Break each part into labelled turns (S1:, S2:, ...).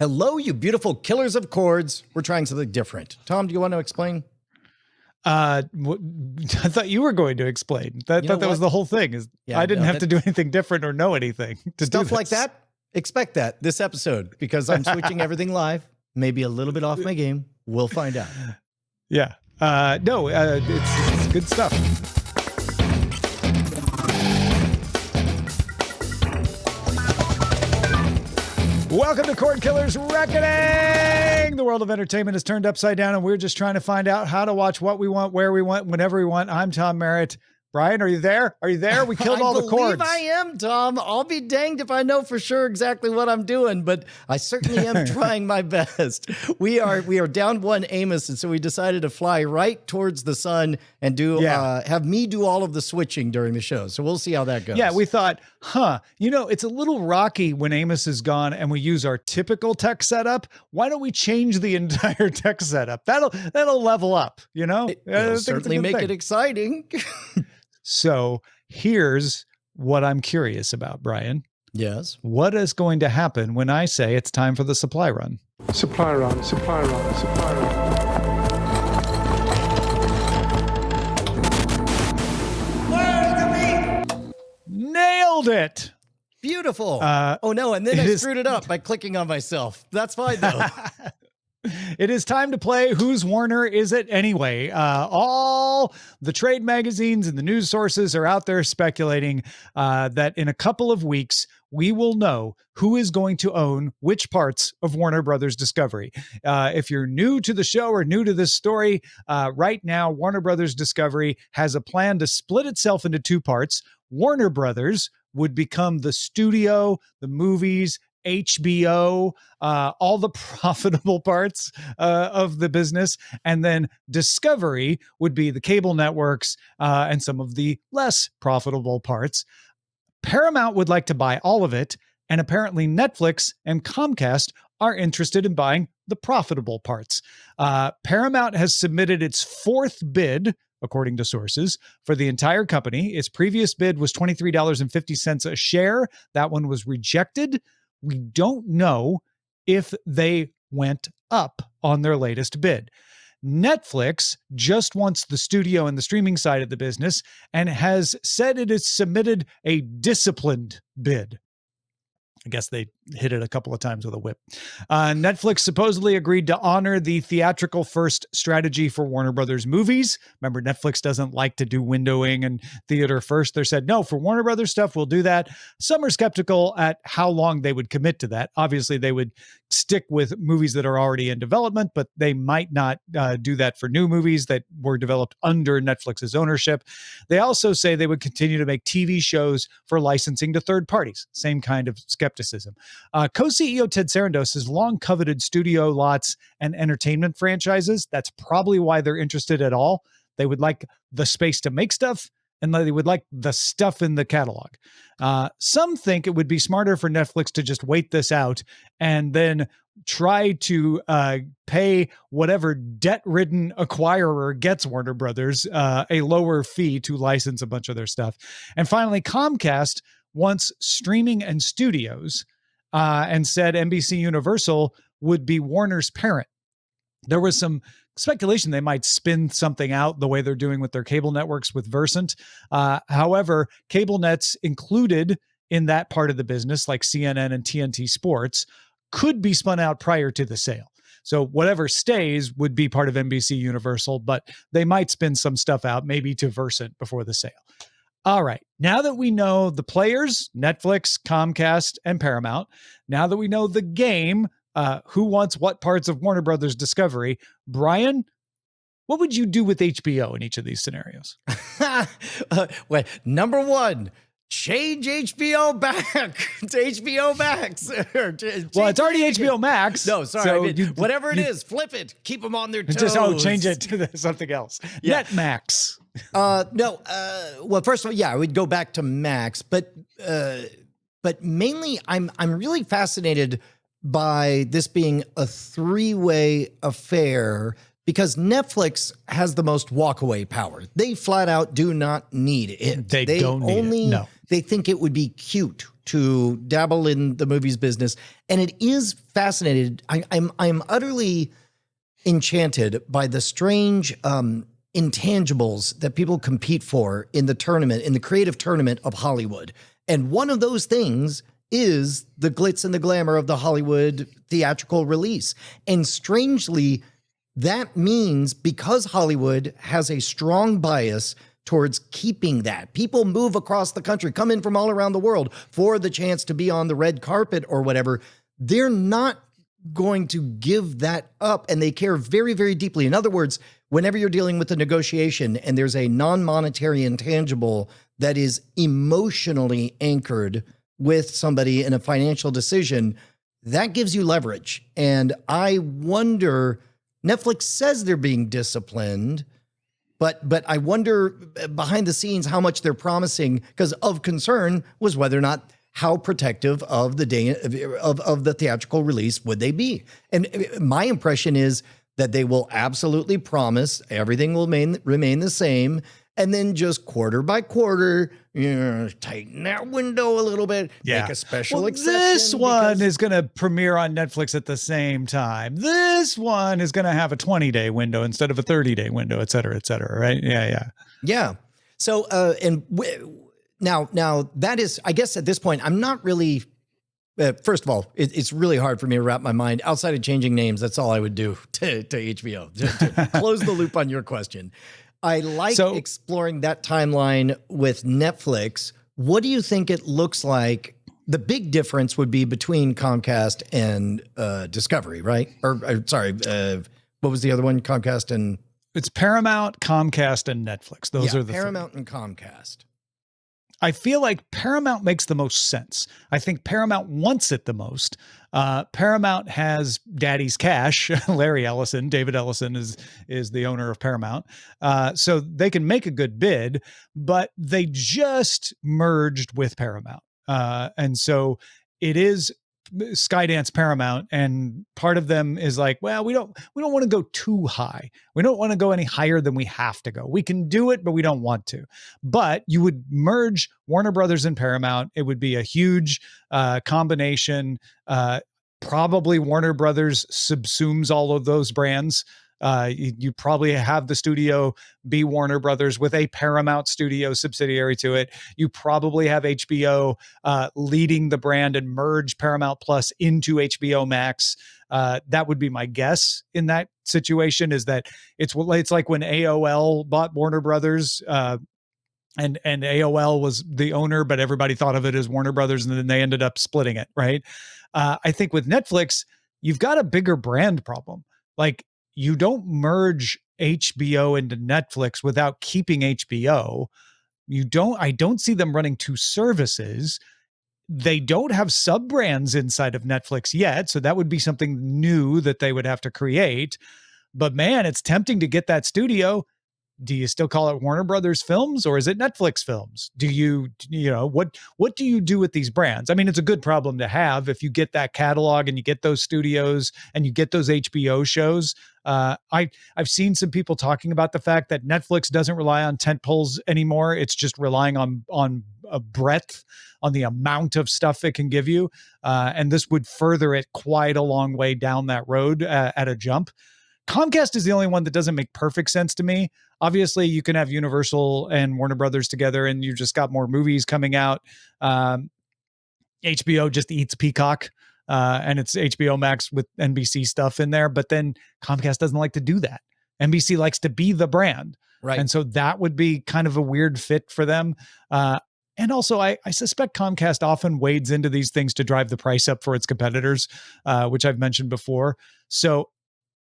S1: Hello, you beautiful killers of chords. We're trying something different. Tom, do you want to explain?
S2: I thought you were going to explain. That was the whole thing. I didn't have to do anything different or know anything to
S1: stuff
S2: do this.
S1: Like that. Expect that this episode because I'm switching everything live. Maybe a little bit off my game. We'll find out.
S2: Yeah. It's good stuff. Welcome to Cordkillers Reckoning! The world of entertainment is turned upside down, and we're just trying to find out how to watch what we want, where we want, whenever we want. I'm Tom Merritt. Brian, are you there? Are you there? We killed all the chords.
S1: I am, Tom. I'll be danged if I know for sure exactly what I'm doing, but I certainly am trying my best. We are down one Amos, and so we decided to fly right towards the sun and have me do all of the switching during the show. So we'll see how that goes.
S2: Yeah, we thought, it's a little rocky when Amos is gone and we use our typical tech setup. Why don't we change the entire tech setup? That'll level up,
S1: It'll certainly make it exciting.
S2: So here's what I'm curious about, Brian.
S1: Yes.
S2: What is going to happen when I say it's time for the supply run?
S3: Supply run, supply run, supply run.
S2: Nailed it.
S1: Beautiful. Oh, no. And then I screwed it up by clicking on myself. That's fine, though.
S2: It is time to play Whose Warner Is It Anyway? All the trade magazines and the news sources are out there speculating that in a couple of weeks, we will know who is going to own which parts of Warner Brothers Discovery. If you're new to the show or new to this story, right now, Warner Brothers Discovery has a plan to split itself into two parts. Warner Brothers would become the studio, the movies, HBO, all the profitable parts of the business. And then Discovery would be the cable networks and some of the less profitable parts. Paramount would like to buy all of it. And apparently Netflix and Comcast are interested in buying the profitable parts. Paramount has submitted its fourth bid, according to sources, for the entire company. Its previous bid was $23.50 a share. That one was rejected. We don't know if they went up on their latest bid. Netflix just wants the studio and the streaming side of the business and has said it has submitted a disciplined bid. I guess they hit it a couple of times with a whip. Netflix supposedly agreed to honor the theatrical first strategy for Warner Brothers movies. Remember, Netflix doesn't like to do windowing and theater first. They said, no, for Warner Brothers stuff, we'll do that. Some are skeptical at how long they would commit to that. Obviously, they would stick with movies that are already in development, but they might not do that for new movies that were developed under Netflix's ownership. They also say they would continue to make TV shows for licensing to third parties. Same kind of skepticism. Co-CEO Ted Sarandos has long coveted studio lots and entertainment franchises. That's probably why they're interested at all. They would like the space to make stuff, and they would like the stuff in the catalog. Some think it would be smarter for Netflix to just wait this out and then try to pay whatever debt-ridden acquirer gets Warner Brothers a lower fee to license a bunch of their stuff. And finally, Comcast wants streaming and studios and said NBC Universal would be Warner's parent. There was some speculation they might spin something out the way they're doing with their cable networks with Versant. However, cable nets included in that part of the business, like CNN and TNT Sports, could be spun out prior to the sale. So whatever stays would be part of NBC Universal, but they might spin some stuff out, maybe to Versant before the sale. All right. Now that we know the players, Netflix, Comcast, and Paramount, now that we know the game, who wants what parts of Warner Brothers Discovery, Brian, what would you do with HBO in each of these scenarios?
S1: Well, number one, change HBO back to HBO Max.
S2: Well, it's already HBO Max.
S1: No, sorry. So whatever it is, flip it. Keep them on their toes.
S2: Change it to something else. Yeah. Netmax.
S1: No. Well, first of all, I would go back to Max, but mainly I'm really fascinated by this being a three-way affair because Netflix has the most walkaway power. They flat out do not need it.
S2: They don't need it. No.
S1: They think it would be cute to dabble in the movies business. And it is fascinating. I'm utterly enchanted by the strange intangibles that people compete for in the tournament, in the creative tournament of Hollywood. And one of those things is the glitz and the glamour of the Hollywood theatrical release. And strangely, that means because Hollywood has a strong bias towards keeping that, people move across the country, come in from all around the world for the chance to be on the red carpet or whatever. They're not going to give that up, and they care very, very deeply. In other words, whenever you're dealing with a negotiation and there's a non-monetary intangible that is emotionally anchored with somebody in a financial decision, that gives you leverage. And I wonder, Netflix says they're being disciplined, but I wonder behind the scenes how much they're promising, because of concern was whether or not how protective of the day of the theatrical release would they be. And my impression is that they will absolutely promise everything will remain the same. And then just quarter by quarter, tighten that window a little bit, make a special exception.
S2: This one is going to premiere on Netflix at the same time. This one is going to have a 20-day window instead of a 30-day window, et cetera, right? Yeah.
S1: So, now that is, I guess at this point, I'm not really, first of all, it's really hard for me to wrap my mind outside of changing names. That's all I would do to HBO, to close the loop on your question. I like exploring that timeline with Netflix. What do you think it looks like? The big difference would be between Comcast and Discovery, right? Or sorry, what was the other one? Comcast and...
S2: It's Paramount, Comcast, and Netflix. Those are the
S1: Paramount and Comcast.
S2: I feel like Paramount makes the most sense. I think Paramount wants it the most. Paramount has daddy's cash. Larry Ellison, David Ellison is the owner of Paramount. So they can make a good bid, but they just merged with Paramount. And so it is Skydance Paramount, and part of them is like, well, we don't want to go too high. We don't want to go any higher than we have to go. We can do it, but we don't want to. But you would merge Warner Brothers and Paramount. It would be a huge combination. Probably Warner Brothers subsumes all of those brands. You probably have the studio be Warner Brothers with a Paramount studio subsidiary to it. You probably have HBO leading the brand and merge Paramount Plus into HBO Max. That would be my guess in that situation, is that it's like when AOL bought Warner Brothers, and AOL was the owner, but everybody thought of it as Warner Brothers, and then they ended up splitting it, right? I think with Netflix, you've got a bigger brand problem. Like, you don't merge HBO into Netflix without keeping HBO. I don't see them running two services. They don't have sub-brands inside of Netflix yet, so that would be something new that they would have to create. But man, it's tempting to get that studio. Do you still call it Warner Brothers Films, or is it Netflix Films? Do what do you do with these brands? I mean, it's a good problem to have if you get that catalog and you get those studios and you get those HBO shows. I've seen some people talking about the fact that Netflix doesn't rely on tentpoles anymore. It's just relying on a breadth, on the amount of stuff it can give you. And this would further it quite a long way down that road at a jump. Comcast is the only one that doesn't make perfect sense to me. Obviously, you can have Universal and Warner Brothers together, and you've just got more movies coming out. HBO just eats Peacock, and it's HBO Max with NBC stuff in there. But then Comcast doesn't like to do that. NBC likes to be the brand.
S1: Right.
S2: And so that would be kind of a weird fit for them. And also, I suspect Comcast often wades into these things to drive the price up for its competitors, which I've mentioned before. So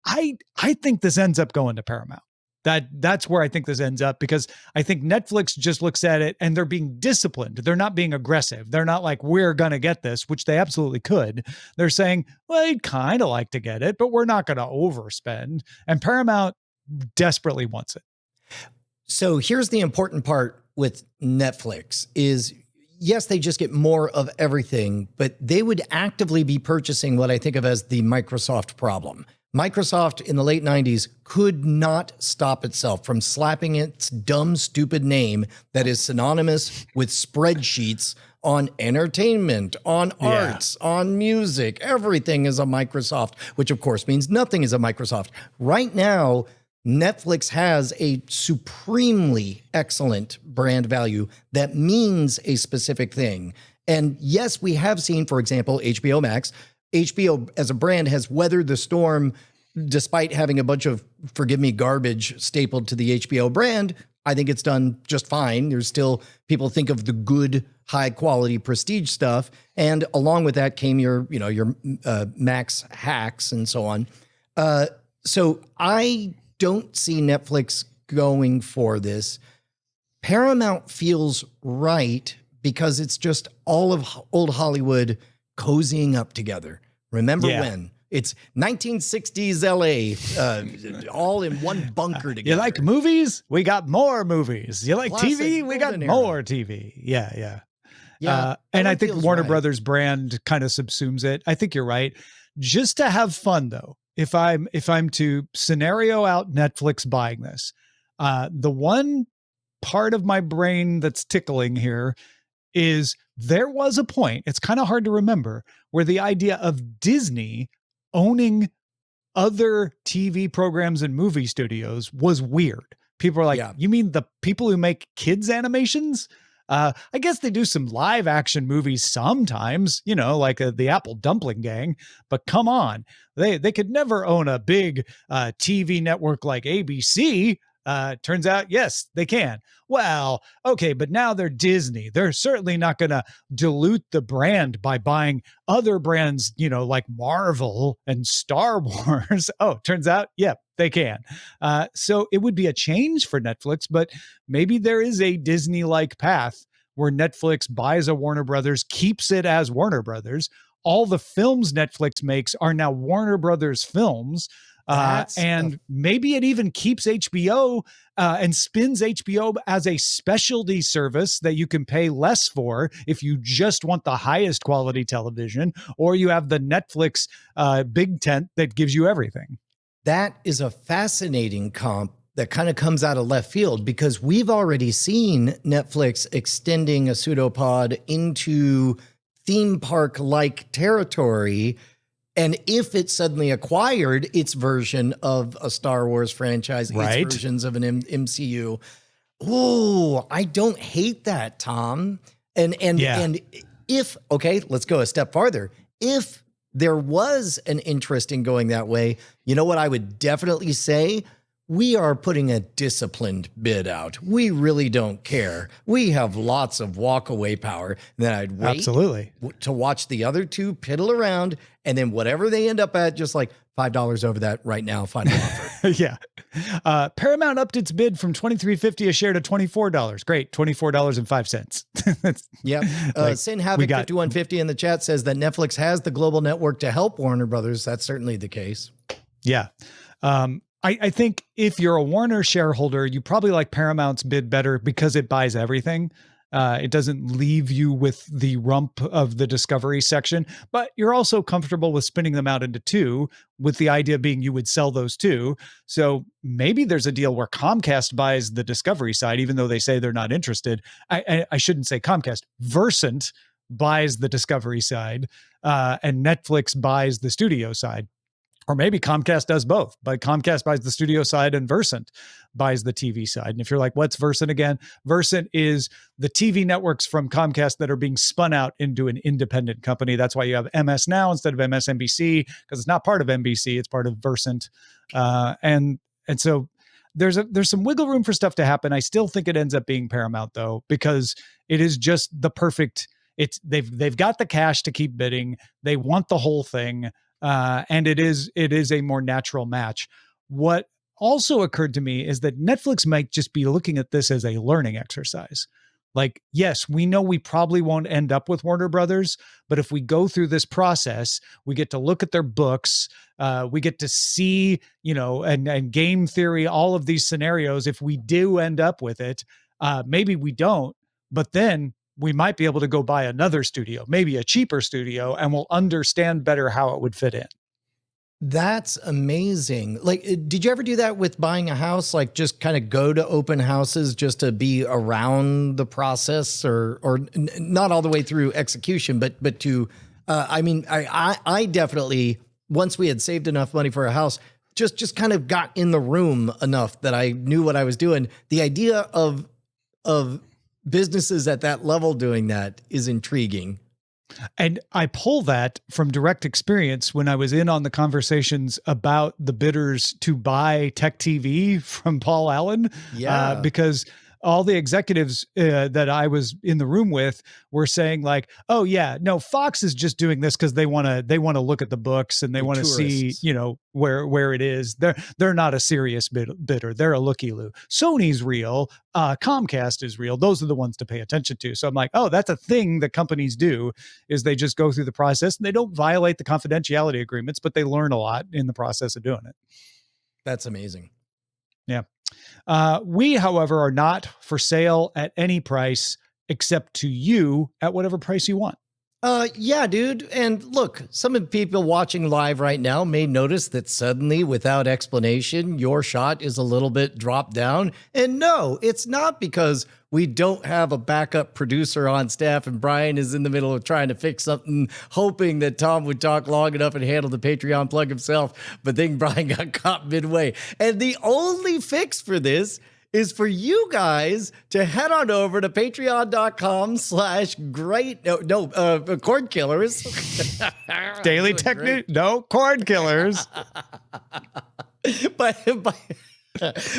S2: I think this ends up going to Paramount. That's where I think this ends up, because I think Netflix just looks at it and they're being disciplined. They're not being aggressive. They're not like, we're going to get this, which they absolutely could. They're saying, well, I'd kind of like to get it, but we're not going to overspend. And Paramount desperately wants it.
S1: So here's the important part with Netflix is, yes, they just get more of everything, but they would actively be purchasing what I think of as the Microsoft problem, Microsoft in the late 90s could not stop itself from slapping its dumb, stupid name that is synonymous with spreadsheets on entertainment, on arts, on music. Everything is a Microsoft, which of course means nothing is a Microsoft. Right now, Netflix has a supremely excellent brand value that means a specific thing. And yes, we have seen, for example, HBO Max. HBO as a brand has weathered the storm despite having a bunch of, forgive me, garbage stapled to the HBO brand. I think it's done just fine. There's still, people think of the good, high quality prestige stuff. And along with that came your Max hacks and so on. So I don't see Netflix going for this. Paramount feels right because it's just all of old Hollywood cozying up together. Remember when? It's 1960s LA, all in one bunker together.
S2: You like movies? We got more movies. You like
S1: Classic
S2: TV? We got
S1: golden
S2: more
S1: era.
S2: TV. Yeah.
S1: that
S2: And I think
S1: feels
S2: Warner
S1: right.
S2: Brothers brand kind of subsumes it. I think you're right. Just to have fun though, if I'm to scenario out Netflix buying this, the one part of my brain that's tickling here is there was a point, it's kind of hard to remember, where the idea of Disney owning other TV programs and movie studios was weird. People are like, you mean the people who make kids animations? I guess they do some live action movies sometimes, like the Apple Dumpling Gang, but come on, they could never own a big TV network like ABC. Turns out, yes, they can. Well, okay, but now they're Disney. They're certainly not going to dilute the brand by buying other brands, like Marvel and Star Wars. Oh, turns out, they can. So it would be a change for Netflix, but maybe there is a Disney-like path where Netflix buys a Warner Brothers, keeps it as Warner Brothers. All the films Netflix makes are now Warner Brothers films. And maybe it even keeps HBO and spins HBO as a specialty service that you can pay less for if you just want the highest quality television, or you have the Netflix big tent that gives you everything.
S1: That is a fascinating comp that kind of comes out of left field, because we've already seen Netflix extending a pseudopod into theme park-like territory. And if it suddenly acquired its version of a Star Wars franchise, its versions of an MCU, I don't hate that, Tom. And if, okay, let's go a step farther. If there was an interest in going that way, you know what I would definitely say? We are putting a disciplined bid out. We really don't care. We have lots of walkaway power. Then I'd wait to watch the other two piddle around, and then whatever they end up at, just like $5 over that right now, final offer.
S2: Paramount upped its bid from $23.50 a share to $24. Great, $24.05.
S1: Yep. Sin Havoc 5150 in the chat says that Netflix has the global network to help Warner Brothers. That's certainly the case.
S2: Yeah. I think if you're a Warner shareholder, you probably like Paramount's bid better because it buys everything. It doesn't leave you with the rump of the Discovery section, but you're also comfortable with spinning them out into two, with the idea being you would sell those two. So maybe there's a deal where Comcast buys the Discovery side, even though they say they're not interested. I shouldn't say Comcast. Versant buys the Discovery side, and Netflix buys the studio side. Or maybe Comcast does both, but Comcast buys the studio side and Versant buys the TV side. And if you're like, what's Versant again? Versant is the TV networks from Comcast that are being spun out into an independent company. That's why you have MS Now instead of MSNBC, because it's not part of NBC, it's part of Versant. And so there's some wiggle room for stuff to happen. I still think it ends up being Paramount though, because it is just the perfect, they've got the cash to keep bidding. They want the whole thing. And it is a more natural match. What also occurred to me is that Netflix might just be looking at this as a learning exercise. Like, yes, we know we probably won't end up with Warner Brothers, but if we go through this process, we get to look at their books, we get to see, and game theory, all of these scenarios. If we do end up with it, maybe we don't, but then we might be able to go buy another studio, maybe a cheaper studio, and we'll understand better how it would fit in.
S1: That's amazing. Like, did you ever do that with buying a house? Like, just kind of go to open houses just to be around the process, or not all the way through execution, but to, I mean, I definitely, once we had saved enough money for a house, just kind of got in the room enough that I knew what I was doing. The idea of businesses at that level doing that is intriguing.
S2: And I pull that from direct experience when I was in on the conversations about the bidders to buy Tech TV from Paul Allen.
S1: Yeah.
S2: Because all the executives that I was in the room with were saying like, "Oh yeah, no, Fox is just doing this because they want to look at the books and they want to see, you know, where it is. They're not a serious bidder. They're a looky-loo. Sony's real. Comcast is real. Those are the ones to pay attention to." So I'm like, oh, that's a thing that companies do, is they just go through the process and they don't violate the confidentiality agreements, but they learn a lot in the process of doing it.
S1: That's amazing.
S2: Yeah. We, however, are not for sale at any price except to you at whatever price you want.
S1: Yeah, dude. And look, some of the people watching live right now may notice that suddenly, without explanation, your shot is a little bit dropped down. And no, it's not because we don't have a backup producer on staff and Brian is in the middle of trying to fix something, hoping that Tom would talk long enough and handle the Patreon plug himself. But then Brian got caught midway. And the only fix for this is for you guys to head on over to patreon.com/Cordkillers.
S2: Daily tech news. No, Cordkillers.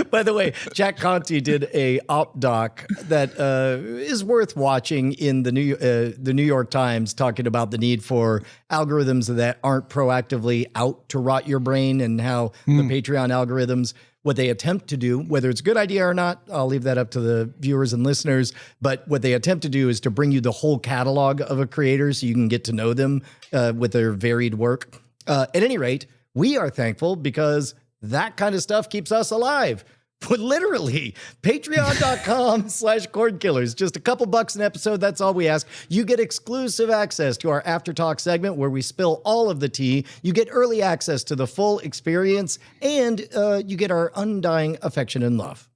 S1: By the way, Jack Conte did a op doc that is worth watching in the New York Times, talking about the need for algorithms that aren't proactively out to rot your brain, and how the Patreon algorithms, what they attempt to do, whether it's a good idea or not, I'll leave that up to the viewers and listeners. But what they attempt to do is to bring you the whole catalog of a creator so you can get to know them with their varied work. At any rate, we are thankful because that kind of stuff keeps us alive. But literally, patreon.com/Cordkillers. Just a couple bucks an episode. That's all we ask. You get exclusive access to our After Talk segment where we spill all of the tea. You get early access to the full experience, and you get our undying affection and love.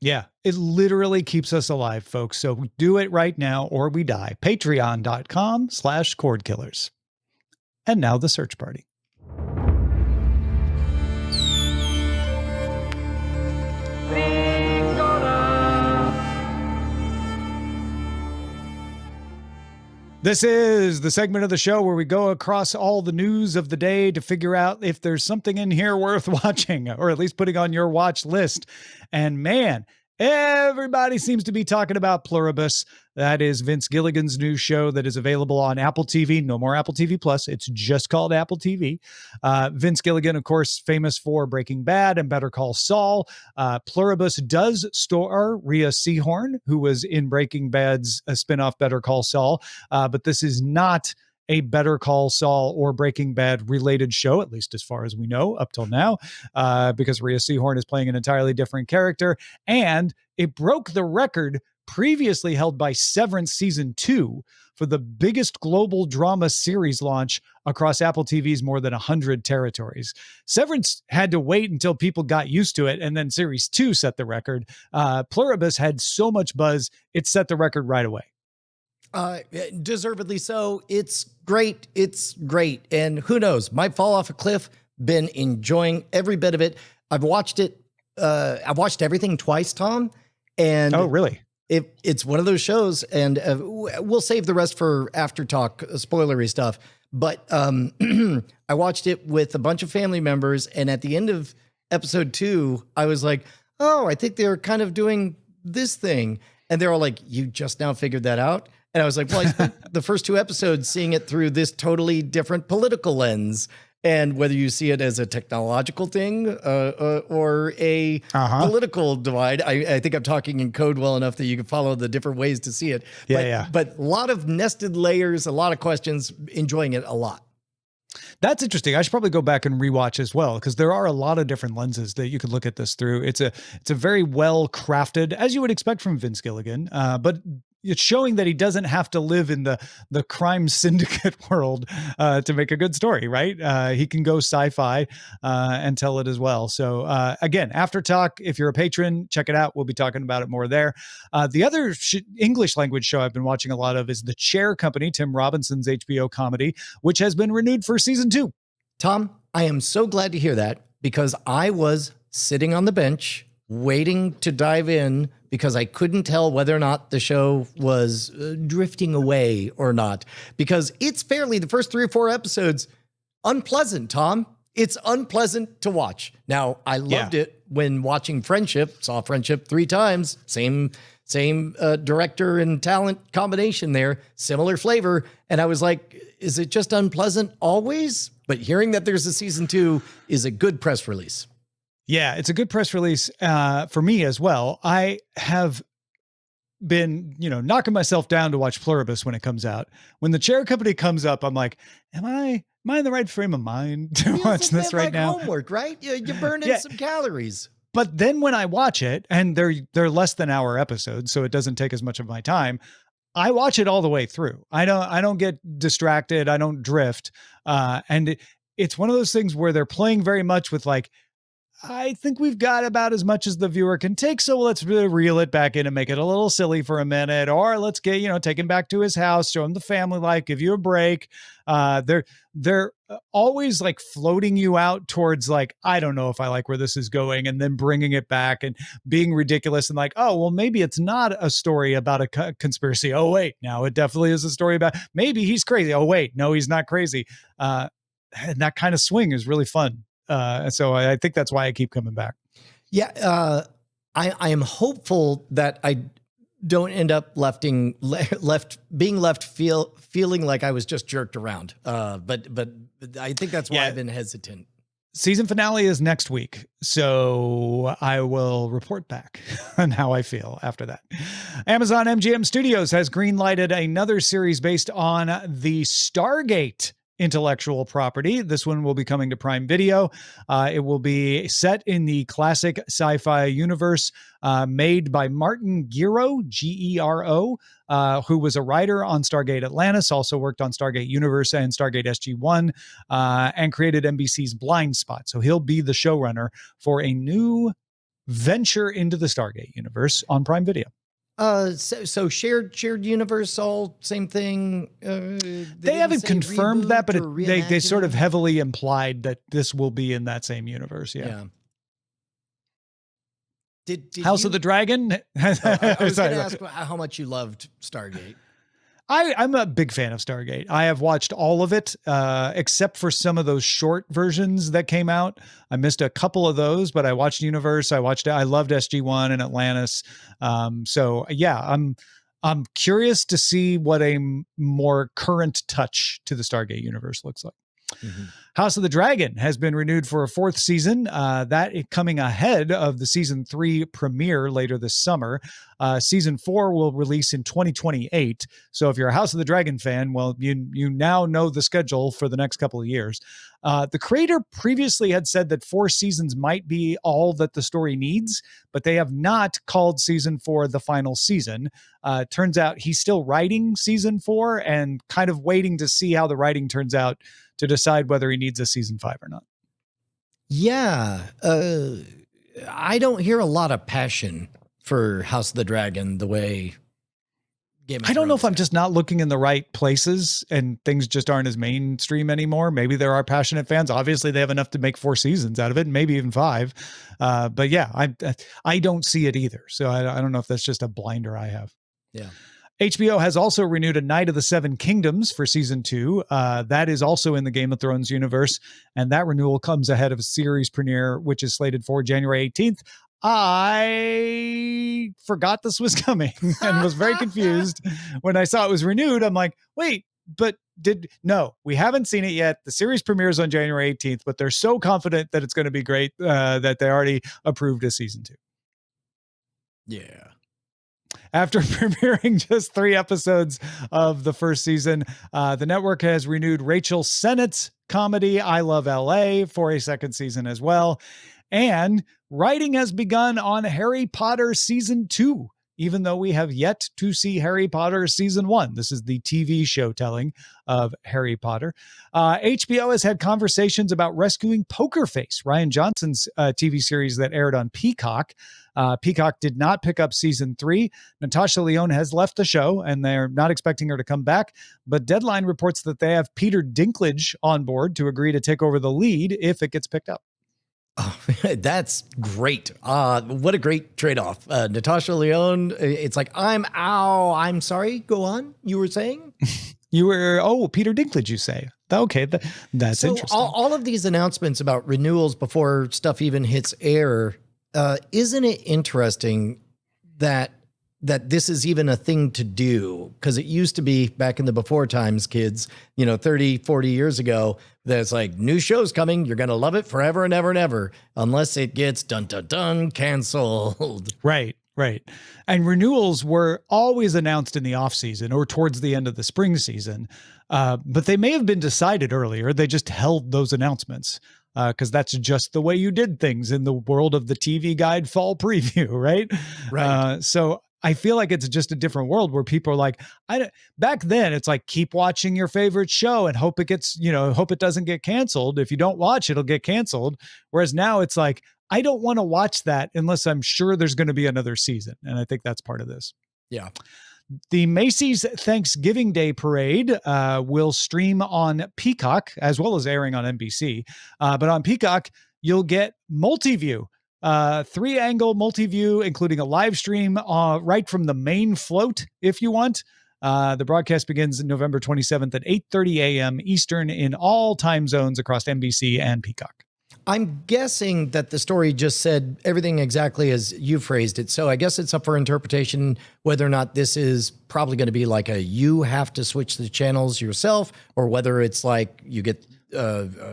S2: Yeah, it literally keeps us alive, folks. So do it right now or we die. Patreon.com/Cordkillers. And now the search party. This is the segment of the show where we go across all the news of the day to figure out if there's something in here worth watching, or at least putting on your watch list. And man, everybody seems to be talking about Pluribus. That is Vince Gilligan's new show that is available on Apple TV. No more Apple TV Plus. It's just called Apple TV. Vince Gilligan, of course, famous for Breaking Bad and Better Call Saul. Pluribus does star Rhea Seehorn, who was in Breaking Bad's spinoff Better Call Saul. But this is not a Better Call Saul or Breaking Bad related show, at least as far as we know up till now, because Rhea Seehorn is playing an entirely different character. And it broke the record previously held by Severance Season 2 for the biggest global drama series launch across Apple TV's more than 100 territories. Severance had to wait until people got used to it, and then Series 2 set the record. Pluribus had so much buzz, it set the record right away.
S1: Deservedly so. It's great. It's great. And who knows, might fall off a cliff. Been enjoying every bit of it. I've watched it. I've watched everything twice, Tom. And
S2: oh, really?
S1: It's one of those shows, and we'll save the rest for after talk, spoilery stuff. But I watched it with a bunch of family members, and at the end of episode 2, I was like, oh, I think they're kind of doing this thing. And they're all like, you just now figured that out? And I was like, well, I spent the first 2 episodes seeing it through this totally different political lens. And whether you see it as a technological thing or a political divide, I think I'm talking in code well enough that you can follow the different ways to see it. But a lot of nested layers, a lot of questions, enjoying it a lot.
S2: That's interesting. I should probably go back and rewatch as well, because there are a lot of different lenses that you could look at this through. It's a very well crafted, as you would expect from Vince Gilligan, but it's showing that he doesn't have to live in the crime syndicate world to make a good story, right? He can go sci-fi and tell it as well. So again, After Talk, if you're a patron, check it out. We'll be talking about it more there. The other English language show I've been watching a lot of is The Chair Company, Tim Robinson's HBO comedy, which has been renewed for season 2.
S1: Tom, I am so glad to hear that, because I was sitting on the bench waiting to dive in because I couldn't tell whether or not the show was drifting away or not, because it's fairly, the first 3 or 4 episodes, unpleasant, Tom. It's unpleasant to watch. Now, I loved it when watching Friendship, saw Friendship 3 times, same director and talent combination there, similar flavor. And I was like, is it just unpleasant always? But hearing that there's a season 2 is a good press release.
S2: Yeah, it's a good press release for me as well. I have been, knocking myself down to watch Pluribus when it comes out. When The Chair Company comes up, I'm like, am I in the right frame of mind to watch this right
S1: like
S2: now?
S1: Homework, right? You burn in some calories.
S2: But then when I watch it, and they're less than hour episodes, so it doesn't take as much of my time, I watch it all the way through. I don't get distracted. I don't drift. And it's one of those things where they're playing very much with like, I think we've got about as much as the viewer can take, so let's reel it back in and make it a little silly for a minute, or let's get, take him back to his house, show him the family life, give you a break. They're always like floating you out towards like, I don't know if I like where this is going, and then bringing it back and being ridiculous and like, oh, well, maybe it's not a story about a conspiracy. Oh, wait, now it definitely is a story about maybe he's crazy. Oh, wait, no, he's not crazy. And that kind of swing is really fun. So I think that's why I keep coming back. Yeah.
S1: I am hopeful that I don't end up feeling like I was just jerked around. But I think that's why I've been hesitant.
S2: Season finale is next week, so I will report back on how I feel after that. Amazon MGM Studios has greenlighted another series based on the Stargate intellectual property. This one will be coming to Prime Video. It will be set in the classic sci-fi universe made by Martin Gero, Gero, who was a writer on Stargate Atlantis, also worked on Stargate Universe and Stargate SG-1, and created NBC's Blind Spot. So he'll be the showrunner for a new venture into the Stargate universe on Prime Video.
S1: So shared universe, all same thing.
S2: They haven't confirmed that, but they sort of heavily implied that this will be in that same universe. Yeah. Did House of the Dragon?
S1: I was going to ask how much you loved Stargate.
S2: I'm a big fan of Stargate. I have watched all of it, except for some of those short versions that came out. I missed a couple of those, but I watched Universe. I loved SG-1 and Atlantis. So yeah, I'm curious to see what a more current touch to the Stargate universe looks like. Mm-hmm. House of the Dragon has been renewed for a 4th season. That is coming ahead of the season 3 premiere later this summer. Season 4 will release in 2028. So if you're a House of the Dragon fan, well, you now know the schedule for the next couple of years. The creator previously had said that 4 seasons might be all that the story needs, but they have not called season 4 the final season. Turns out he's still writing season 4 and kind of waiting to see how the writing turns out to decide whether he needs a season 5 or not.
S1: Yeah. I don't hear a lot of passion for House of the Dragon the way Game of Thrones.
S2: I don't know if I'm just not looking in the right places and things just aren't as mainstream anymore. Maybe there are passionate fans. Obviously they have enough to make 4 seasons out of it, maybe even 5. But yeah, I don't see it either. So I don't know if that's just a blinder I have.
S1: Yeah.
S2: HBO has also renewed A Night of the Seven Kingdoms for season 2. That is also in the Game of Thrones universe. And that renewal comes ahead of a series premiere, which is slated for January 18th. I forgot this was coming and was very confused when I saw it was renewed. I'm like, wait, but no, we haven't seen it yet. The series premieres on January 18th, but they're so confident that it's going to be great that they already approved a season 2.
S1: Yeah.
S2: After premiering just 3 episodes of the first season, the network has renewed Rachel Sennett's comedy I Love LA for a 2nd season as well. And writing has begun on Harry Potter season 2. even though we have yet to see Harry Potter season 1. This is the TV show telling of Harry Potter. HBO has had conversations about rescuing Poker Face, Rian Johnson's TV series that aired on Peacock. Peacock did not pick up season 3. Natasha Lyonne has left the show, and they're not expecting her to come back. But Deadline reports that they have Peter Dinklage on board to agree to take over the lead if it gets picked up.
S1: Oh, that's great. What a great trade-off. Natasha Lyonne, it's like, I'm sorry, go on, you were saying?
S2: Peter Dinklage, you say. Okay, that's
S1: so
S2: interesting.
S1: All of these announcements about renewals before stuff even hits air, isn't it interesting that this is even a thing to do? Because it used to be back in the before times, kids, 30, 40 years ago, there's like new shows coming. You're going to love it forever and ever and ever, unless it gets canceled.
S2: Right. And renewals were always announced in the off season or towards the end of the spring season. But they may have been decided earlier. They just held those announcements. Because that's just the way you did things in the world of the TV Guide fall preview, right?
S1: Right.
S2: So I feel like it's just a different world where people are like, back then it's like, keep watching your favorite show and hope it gets, hope it doesn't get canceled. If you don't watch, it'll get canceled. Whereas now it's like, I don't want to watch that unless I'm sure there's going to be another season. And I think that's part of this.
S1: Yeah.
S2: The Macy's Thanksgiving Day Parade will stream on Peacock as well as airing on NBC. But on Peacock, you'll get multiview, 3-angle multiview, including a live stream right from the main float if you want. The broadcast begins November 27th at 8:30 a.m. Eastern in all time zones across NBC and Peacock.
S1: I'm guessing that the story just said everything exactly as you phrased it. So I guess it's up for interpretation whether or not this is probably going to be like you have to switch the channels yourself, or whether it's like you get...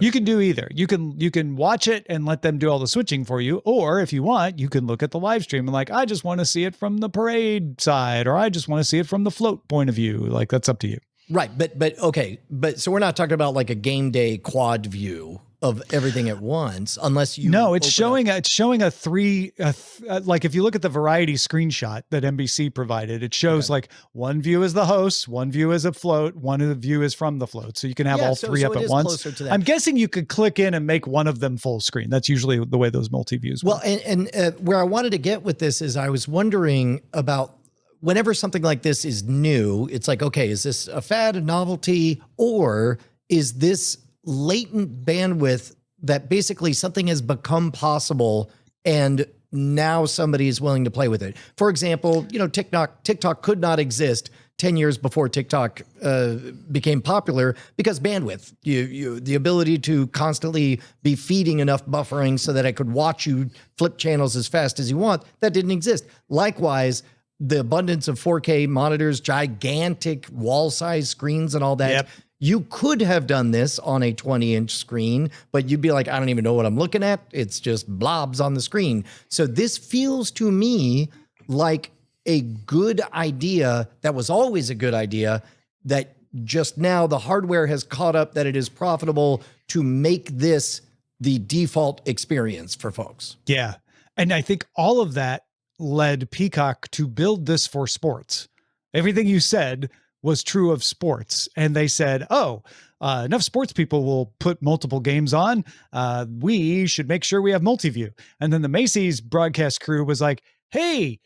S2: you can do either. You can watch it and let them do all the switching for you. Or if you want, you can look at the live stream and I just want to see it from the parade side, or I just want to see it from the float point of view. That's up to you.
S1: Right. But okay. But so we're not talking about like a game day quad view of everything at once, unless you...
S2: No, it's showing like if you look at the variety screenshot that NBC provided, it shows like one view is the host, one view is a float, one view is from the float. So you can have all three up at once. I'm guessing you could click in and make one of them full screen. That's usually the way those multi-views work.
S1: Well, and where I wanted to get with this is I was wondering about whenever something like this is new, it's like, okay, is this a fad, a novelty, or is this latent bandwidth that basically something has become possible and now somebody is willing to play with it? For example, TikTok could not exist 10 years before TikTok became popular because bandwidth, the ability to constantly be feeding enough buffering so that I could watch you flip channels as fast as you want, that didn't exist. Likewise, the abundance of 4K monitors, gigantic wall-size screens and all that.
S2: Yep.
S1: You could have done this on a 20-inch screen, but you'd be like, I don't even know what I'm looking at. It's just blobs on the screen. So this feels to me like a good idea that was always a good idea, that just now the hardware has caught up that it is profitable to make this the default experience for folks.
S2: Yeah. And I think all of that led Peacock to build this for sports. Everything you said was true of sports. And they said, enough sports people will put multiple games on. We should make sure we have multiview. And then the Macy's broadcast crew was like, hey,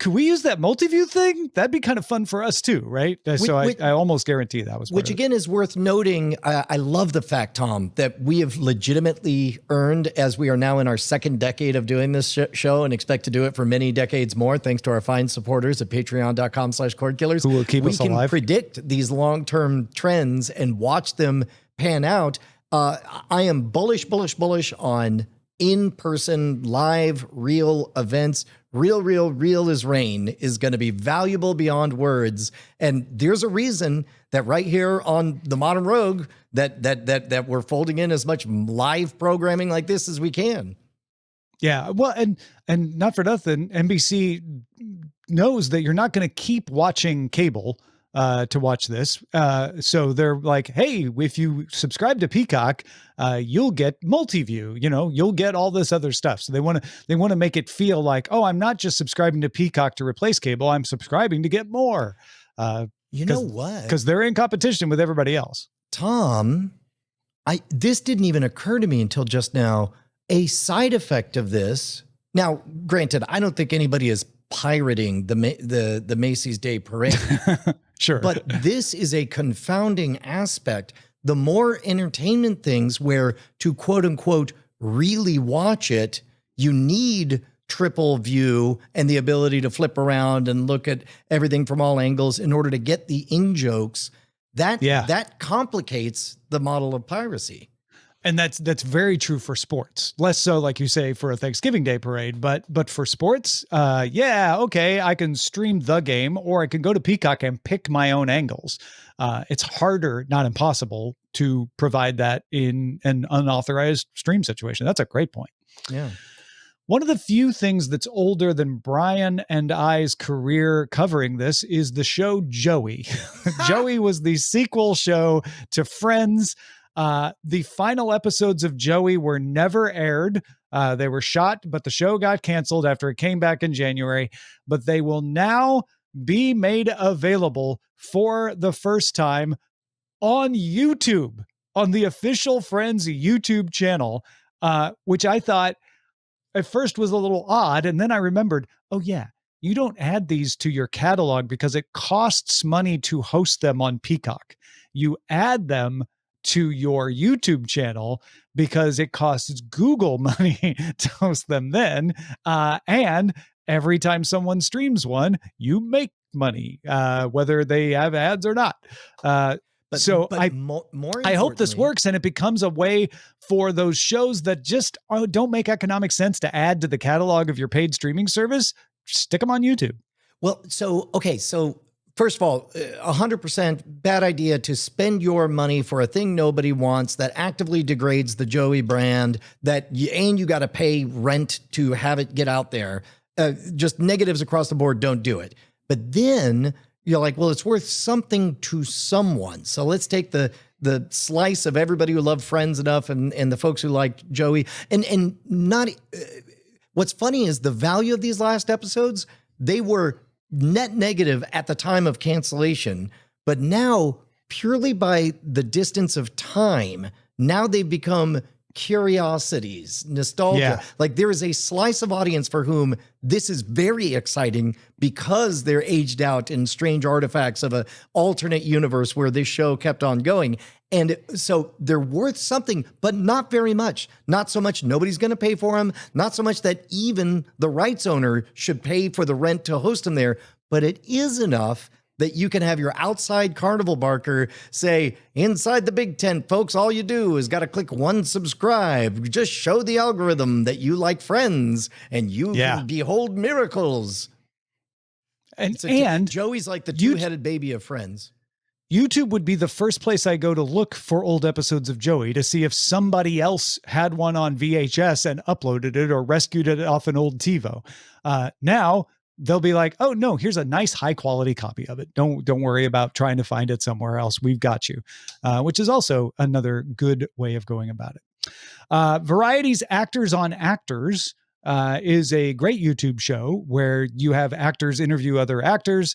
S2: could we use that multiview thing? That'd be kind of fun for us too, right? So I almost guarantee that was
S1: which again is worth noting. I love the fact, Tom, that we have legitimately earned, as we are now in our second decade of doing this show and expect to do it for many decades more, thanks to our fine supporters at patreon.com/Cordkillers,
S2: who will keep us alive.
S1: We can predict these long-term trends and watch them pan out. I am bullish on in-person, live, real events. Real as rain is going to be valuable beyond words. And there's a reason that right here on the Modern Rogue that we're folding in as much live programming like this as we can.
S2: Yeah. Well, and not for nothing, NBC knows that you're not going to keep watching cable to watch this. So they're like, hey, if you subscribe to Peacock, you'll get multiview, you'll get all this other stuff. So they want to make it feel like, oh, I'm not just subscribing to Peacock to replace cable. I'm subscribing to get more.
S1: You know what?
S2: Because they're in competition with everybody else.
S1: Tom, this didn't even occur to me until just now. A side effect of this. Now, granted, I don't think anybody is pirating the Macy's Day Parade.
S2: Sure.
S1: But this is a confounding aspect. The more entertainment things where to quote unquote really watch it, you need triple view and the ability to flip around and look at everything from all angles in order to get the in-jokes. That complicates the model of piracy.
S2: And that's very true for sports. Less so, like you say, for a Thanksgiving Day parade, but for sports, okay, I can stream the game, or I can go to Peacock and pick my own angles. It's harder, not impossible, to provide that in an unauthorized stream situation. That's a great point.
S1: Yeah.
S2: One of the few things that's older than Brian and I's career covering this is the show Joey. Joey was the sequel show to Friends. The final episodes of Joey were never aired. They were shot, but the show got canceled after it came back in January. But they will now be made available for the first time on YouTube, on the official Friends YouTube channel, which I thought at first was a little odd. And then I remembered, oh yeah, you don't add these to your catalog because it costs money to host them on Peacock. You add them to your YouTube channel because it costs Google money to host them then. And every time someone streams one, you make money, whether they have ads or not. I hope this works and it becomes a way for those shows that just don't make economic sense to add to the catalog of your paid streaming service. Stick them on YouTube.
S1: Well, so first of all, 100% bad idea to spend your money for a thing nobody wants that actively degrades the Joey brand, you got to pay rent to have it get out there. Just negatives across the board, don't do it. But then you're like, well, it's worth something to someone. So let's take the slice of everybody who loved Friends enough and the folks who liked Joey. And not what's funny is the value of these last episodes, they were net negative at the time of cancellation, but now purely by the distance of time, now they've become curiosities, nostalgia. Yeah. Like there is a slice of audience for whom this is very exciting because they're aged out in strange artifacts of an alternate universe where this show kept on going. And so they're worth something, but not very much. Not so much nobody's going to pay for them. Not so much that even the rights owner should pay for the rent to host them there. But it is enough that you can have your outside carnival barker say, inside the big tent, folks, all you do is got to click one subscribe. Just show the algorithm that you like Friends and you can behold miracles.
S2: And
S1: Joey's like the two-headed baby of Friends.
S2: YouTube would be the first place I go to look for old episodes of Joey to see if somebody else had one on VHS and uploaded it or rescued it off an old TiVo. Now they'll be like, oh no, here's a nice high quality copy of it. Don't worry about trying to find it somewhere else. We've got you, which is also another good way of going about it. Variety's Actors on Actors is a great YouTube show where you have actors interview other actors,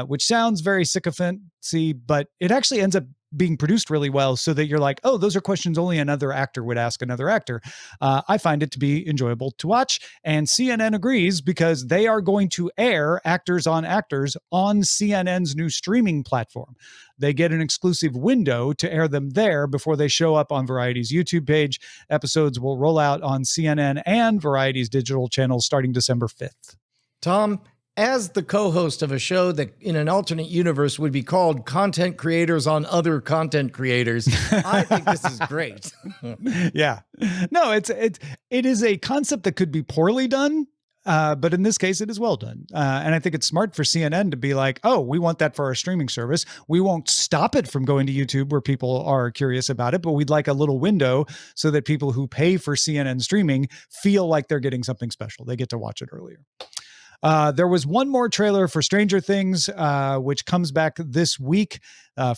S2: which sounds very sycophancy, but it actually ends up being produced really well so that you're like, oh, those are questions only another actor would ask another actor. I find it to be enjoyable to watch, and CNN agrees because they are going to air Actors on Actors on CNN's new streaming platform. They get an exclusive window to air them there before they show up on Variety's YouTube page. Episodes will roll out on CNN and Variety's digital channels starting December 5th.
S1: Tom, as the co-host of a show that in an alternate universe would be called Content Creators on Other Content Creators, I think this is great.
S2: Yeah. No, it is a concept that could be poorly done, but in this case, it is well done. And I think it's smart for CNN to be like, oh, we want that for our streaming service. We won't stop it from going to YouTube where people are curious about it, but we'd like a little window so that people who pay for CNN streaming feel like they're getting something special. They get to watch it earlier. There was one more trailer for Stranger Things, which comes back this week.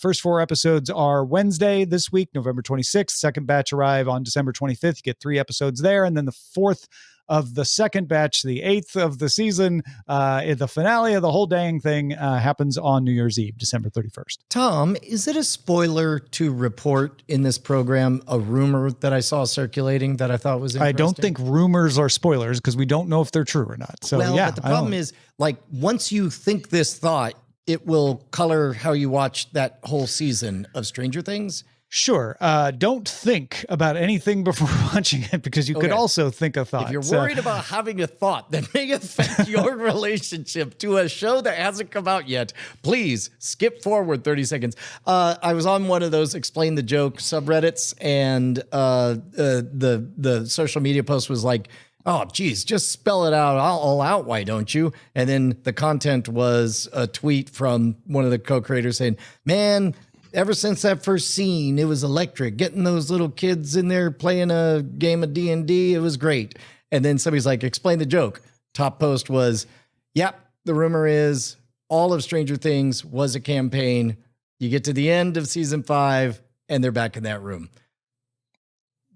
S2: First 4 episodes are Wednesday this week, November 26th. Second batch arrive on December 25th. You get 3 episodes there. And then the 4th of the second batch, the 8th of the season, the finale of the whole dang thing happens on New Year's Eve, December 31st.
S1: Tom, is it a spoiler to report in this program a rumor that I saw circulating that I thought was interesting?
S2: I don't think rumors are spoilers because we don't know if they're true or not. So,
S1: well,
S2: yeah.
S1: But the problem is, like, once you think this thought, it will color how you watch that whole season of Stranger Things.
S2: Sure. Don't think about anything before watching it because you could also think a thought.
S1: If you're worried about having a thought that may affect your relationship to a show that hasn't come out yet, please skip forward 30 seconds. I was on one of those Explain the Joke subreddits, and the social media post was like, oh, geez, just spell it out all out. Why don't you? And then the content was a tweet from one of the co-creators saying, man, ever since that first scene, it was electric. Getting those little kids in there playing a game of D&D, it was great. And then somebody's like, explain the joke. Top post was, yep, the rumor is all of Stranger Things was a campaign. You get to the end of season 5, and they're back in that room.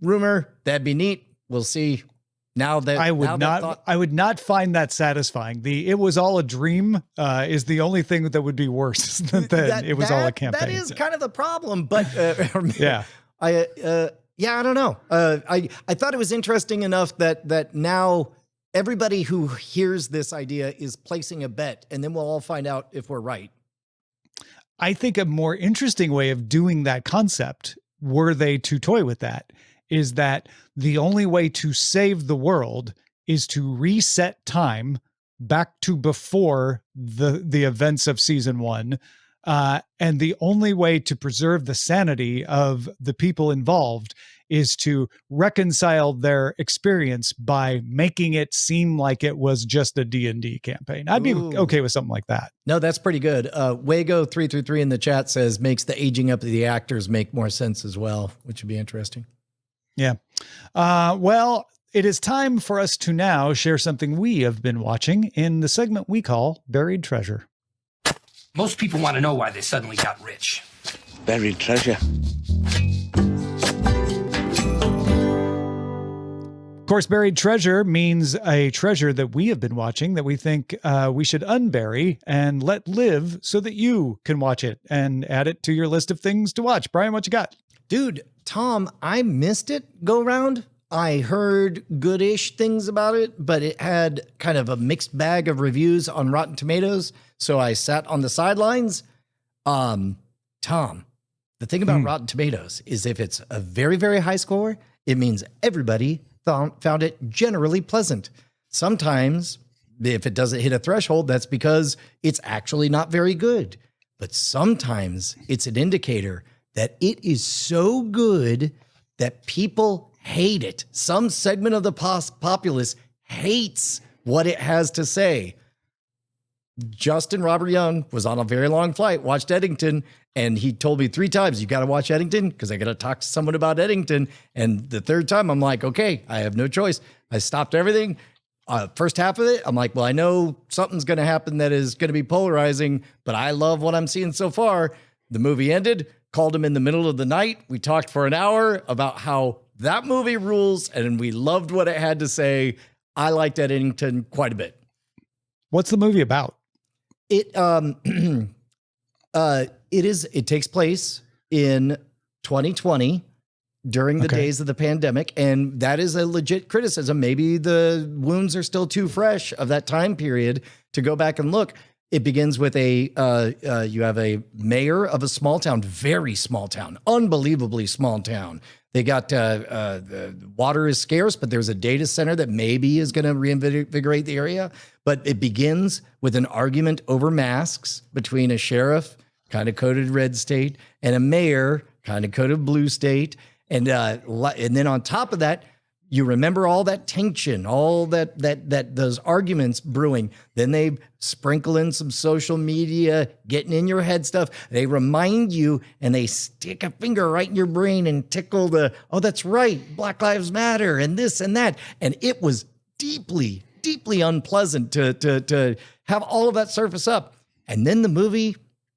S1: Rumor, that'd be neat. We'll see. Now that
S2: I would not find that satisfying. It was all a dream is the only thing that would be worse than it was all a campaign.
S1: That is kind of the problem, but
S2: yeah,
S1: I don't know. I thought it was interesting enough that now everybody who hears this idea is placing a bet, and then we'll all find out if we're right.
S2: I think a more interesting way of doing that concept, were they to toy with that, is that the only way to save the world is to reset time back to before the events of season 1. And the only way to preserve the sanity of the people involved is to reconcile their experience by making it seem like it was just a D&D campaign. I'd be okay with something like that.
S1: No, that's pretty good. Wago333 in the chat says makes the aging up of the actors make more sense as well, which would be interesting.
S2: Yeah. Well, it is time for us to now share something we have been watching in the segment we call Buried Treasure.
S4: Most people want to know why they suddenly got rich.
S5: Buried treasure.
S2: Of course, Buried Treasure means a treasure that we have been watching that we think we should unbury and let live so that you can watch it and add it to your list of things to watch. Brian, what you got?
S1: Dude, Tom, I missed it go round. I heard goodish things about it, but it had kind of a mixed bag of reviews on Rotten Tomatoes. So I sat on the sidelines. Tom, the thing about Rotten Tomatoes is if it's a very, very high score, it means everybody found it generally pleasant. Sometimes if it doesn't hit a threshold, that's because it's actually not very good. But sometimes it's an indicator that it is so good that people hate it. Some segment of the populace hates what it has to say. Justin Robert Young was on a very long flight, watched Eddington, and he told me 3 times, you got to watch Eddington because I got to talk to someone about Eddington. And the 3rd time, I'm like, okay, I have no choice. I stopped everything. First half of it, I'm like, well, I know something's going to happen that is going to be polarizing, but I love what I'm seeing so far. The movie ended. Called him in the middle of the night. We talked for an hour about how that movie rules, and we loved what it had to say. I liked Eddington quite a bit.
S2: What's the movie about?
S1: It takes place in 2020 during the days of the pandemic, and that is a legit criticism. Maybe the wounds are still too fresh of that time period to go back and look. It begins with you have a mayor of a small town, very small town, unbelievably small town. They got the water is scarce, but there's a data center that maybe is going to reinvigorate the area. But it begins with an argument over masks between a sheriff, kind of coded red state, and a mayor, kind of coded blue state. And then on top of that, you remember all that tension, all that those arguments brewing. Then they sprinkle in some social media, getting in your head stuff. They remind you and they stick a finger right in your brain and tickle oh, that's right, Black Lives Matter and this and that. And it was deeply deeply unpleasant to have all of that surface up. And then the movie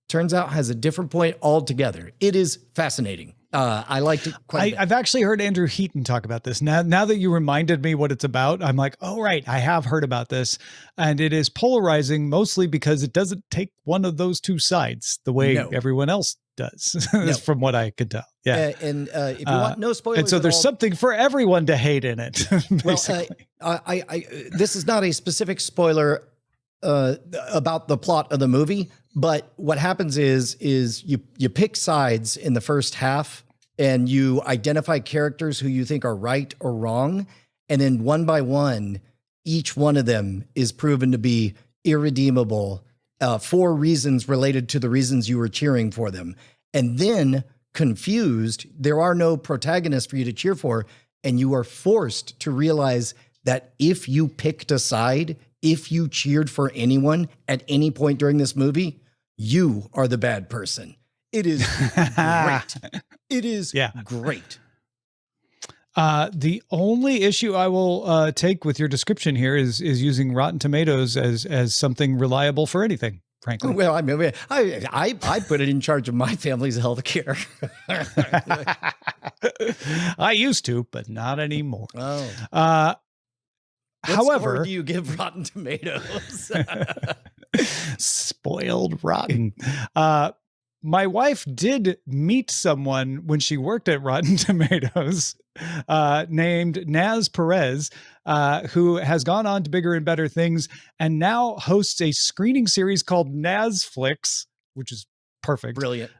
S1: turns out has a different point altogether. It is fascinating. I liked it quite a bit.
S2: I've actually heard Andrew Heaton talk about this. Now that you reminded me what it's about, I'm like, oh, right, I have heard about this. And it is polarizing mostly because it doesn't take one of those two sides the way everyone else does, from what I could tell. Yeah.
S1: And if you want no spoilers.
S2: And so there's something for everyone to hate in it, basically.
S1: Well, this is not a specific spoiler about the plot of the movie, but what happens is you pick sides in the first half and you identify characters who you think are right or wrong. And then one by one, each one of them is proven to be irredeemable for reasons related to the reasons you were cheering for them. And then confused, there are no protagonists for you to cheer for. And you are forced to realize that if you picked a side, if you cheered for anyone at any point during this movie, you are the bad person. It is great. It is great.
S2: The only issue I will take with your description here is using Rotten Tomatoes as something reliable for anything, frankly.
S1: Well, I mean, I put it in charge of my family's health care.
S2: I used to, but not anymore.
S1: Oh. What
S2: However,
S1: score do you give Rotten Tomatoes?
S2: Spoiled rotten. My wife did meet someone when she worked at Rotten Tomatoes named Naz Perez, who has gone on to bigger and better things and now hosts a screening series called Naz Flicks, which is perfect.
S1: Brilliant.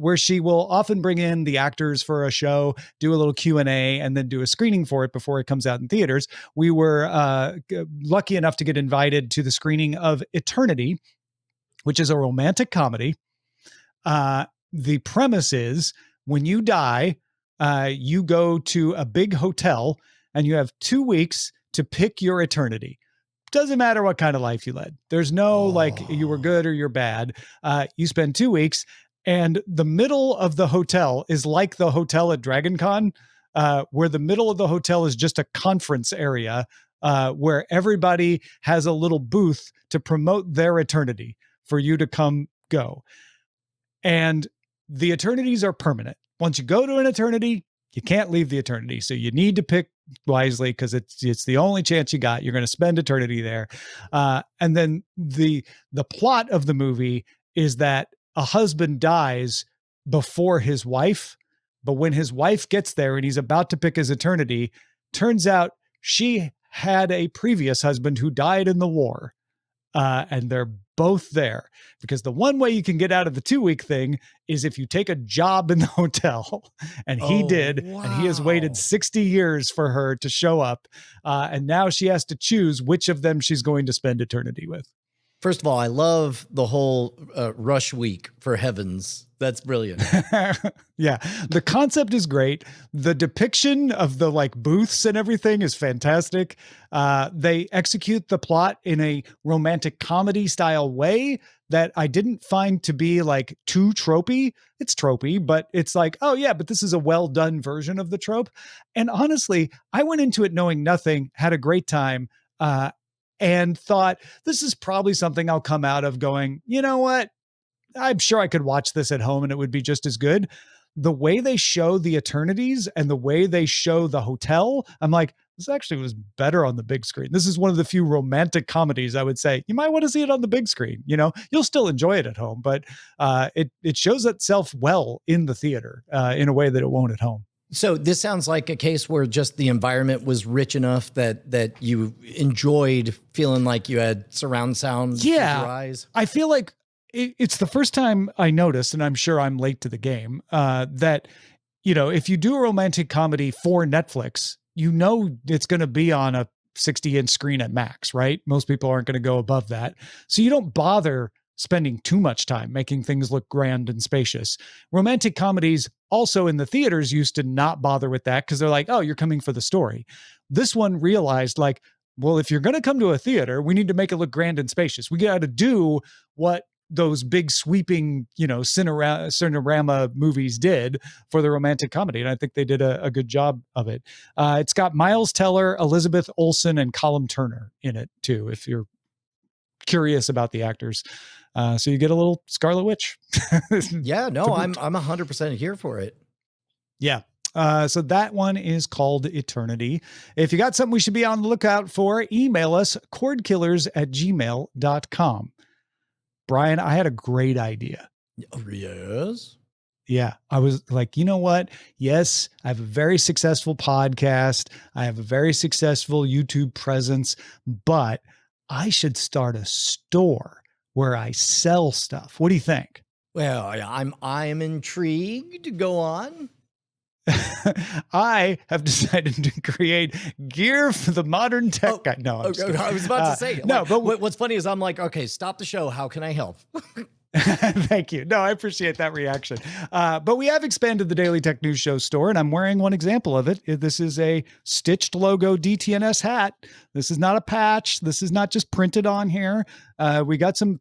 S2: Where she will often bring in the actors for a show, do a little Q&A, and then do a screening for it before it comes out in theaters. We were lucky enough to get invited to the screening of Eternity, which is a romantic comedy. The premise is when you die, you go to a big hotel and you have 2 weeks to pick your eternity. Doesn't matter what kind of life you led. There's no like you were good or you're bad. You spend 2 weeks and the middle of the hotel is like the hotel at DragonCon, where the middle of the hotel is just a conference area where everybody has a little booth to promote their eternity for you to come go. And the eternities are permanent. Once you go to an eternity, you can't leave the eternity. So you need to pick wisely because it's the only chance you got. You're going to spend eternity there. And then the plot of the movie is that a husband dies before his wife, but when his wife gets there and he's about to pick his eternity, turns out she had a previous husband who died in the war. And they're both there because the one way you can get out of the 2 week thing is if you take a job in the hotel, and he did,
S1: wow.
S2: And he has waited 60 years for her to show up. And now she has to choose which of them she's going to spend eternity with.
S1: First of all, I love the whole rush week for heavens. That's brilliant.
S2: Yeah. The concept is great. The depiction of the like booths and everything is fantastic. They execute the plot in a romantic comedy style way that I didn't find to be like too tropey. It's tropey, but it's like, oh yeah, but this is a well done version of the trope. And honestly, I went into it knowing nothing, had a great time, and thought this is probably something I'll come out of going, you know what? I'm sure I could watch this at home and it would be just as good. The way they show the eternities and the way they show the hotel, I'm like, this actually was better on the big screen. This is one of the few romantic comedies I would say you might want to see it on the big screen. You know, you'll still enjoy it at home, but it shows itself well in the theater in a way that it won't at home.
S1: So this sounds like a case where just the environment was rich enough that you enjoyed feeling like you had surround sound with your eyes.
S2: I feel like it's the first time I noticed, and I'm sure I'm late to the game, that, you know, if you do a romantic comedy for Netflix, you know it's going to be on a 60-inch screen at max, right? Most people aren't going to go above that. So you don't bother spending too much time making things look grand and spacious. Romantic comedies also in the theaters used to not bother with that because they're like, oh, you're coming for the story. This one realized like, well, if you're going to come to a theater, we need to make it look grand and spacious. We got to do what those big sweeping, Cinerama movies did for the romantic comedy. And I think they did a good job of it. It's got Miles Teller, Elizabeth Olsen, and Callum Turner in it too, if you're curious about the actors. So you get a little Scarlet Witch.
S1: Yeah, no, I'm 100% here for it.
S2: Yeah. So that one is called Eternity. If you got something we should be on the lookout for, email us cordkillers@gmail.com. Brian, I had a great idea.
S1: Yes.
S2: Yeah. I was like, you know what? Yes, I have a very successful podcast. I have a very successful YouTube presence, but I should start a store where I sell stuff. What do you think?
S1: Well, I'm intrigued. Go on.
S2: I have decided to create gear for the modern tech guy. No, I'm just kidding.
S1: I was about to say.
S2: No, but
S1: what's funny is I'm like, okay, stop the show. How can I help?
S2: Thank you. No, I appreciate that reaction. But we have expanded the Daily Tech News Show store, and I'm wearing one example of it. This is a stitched logo DTNS hat. This is not a patch. This is not just printed on here. We got some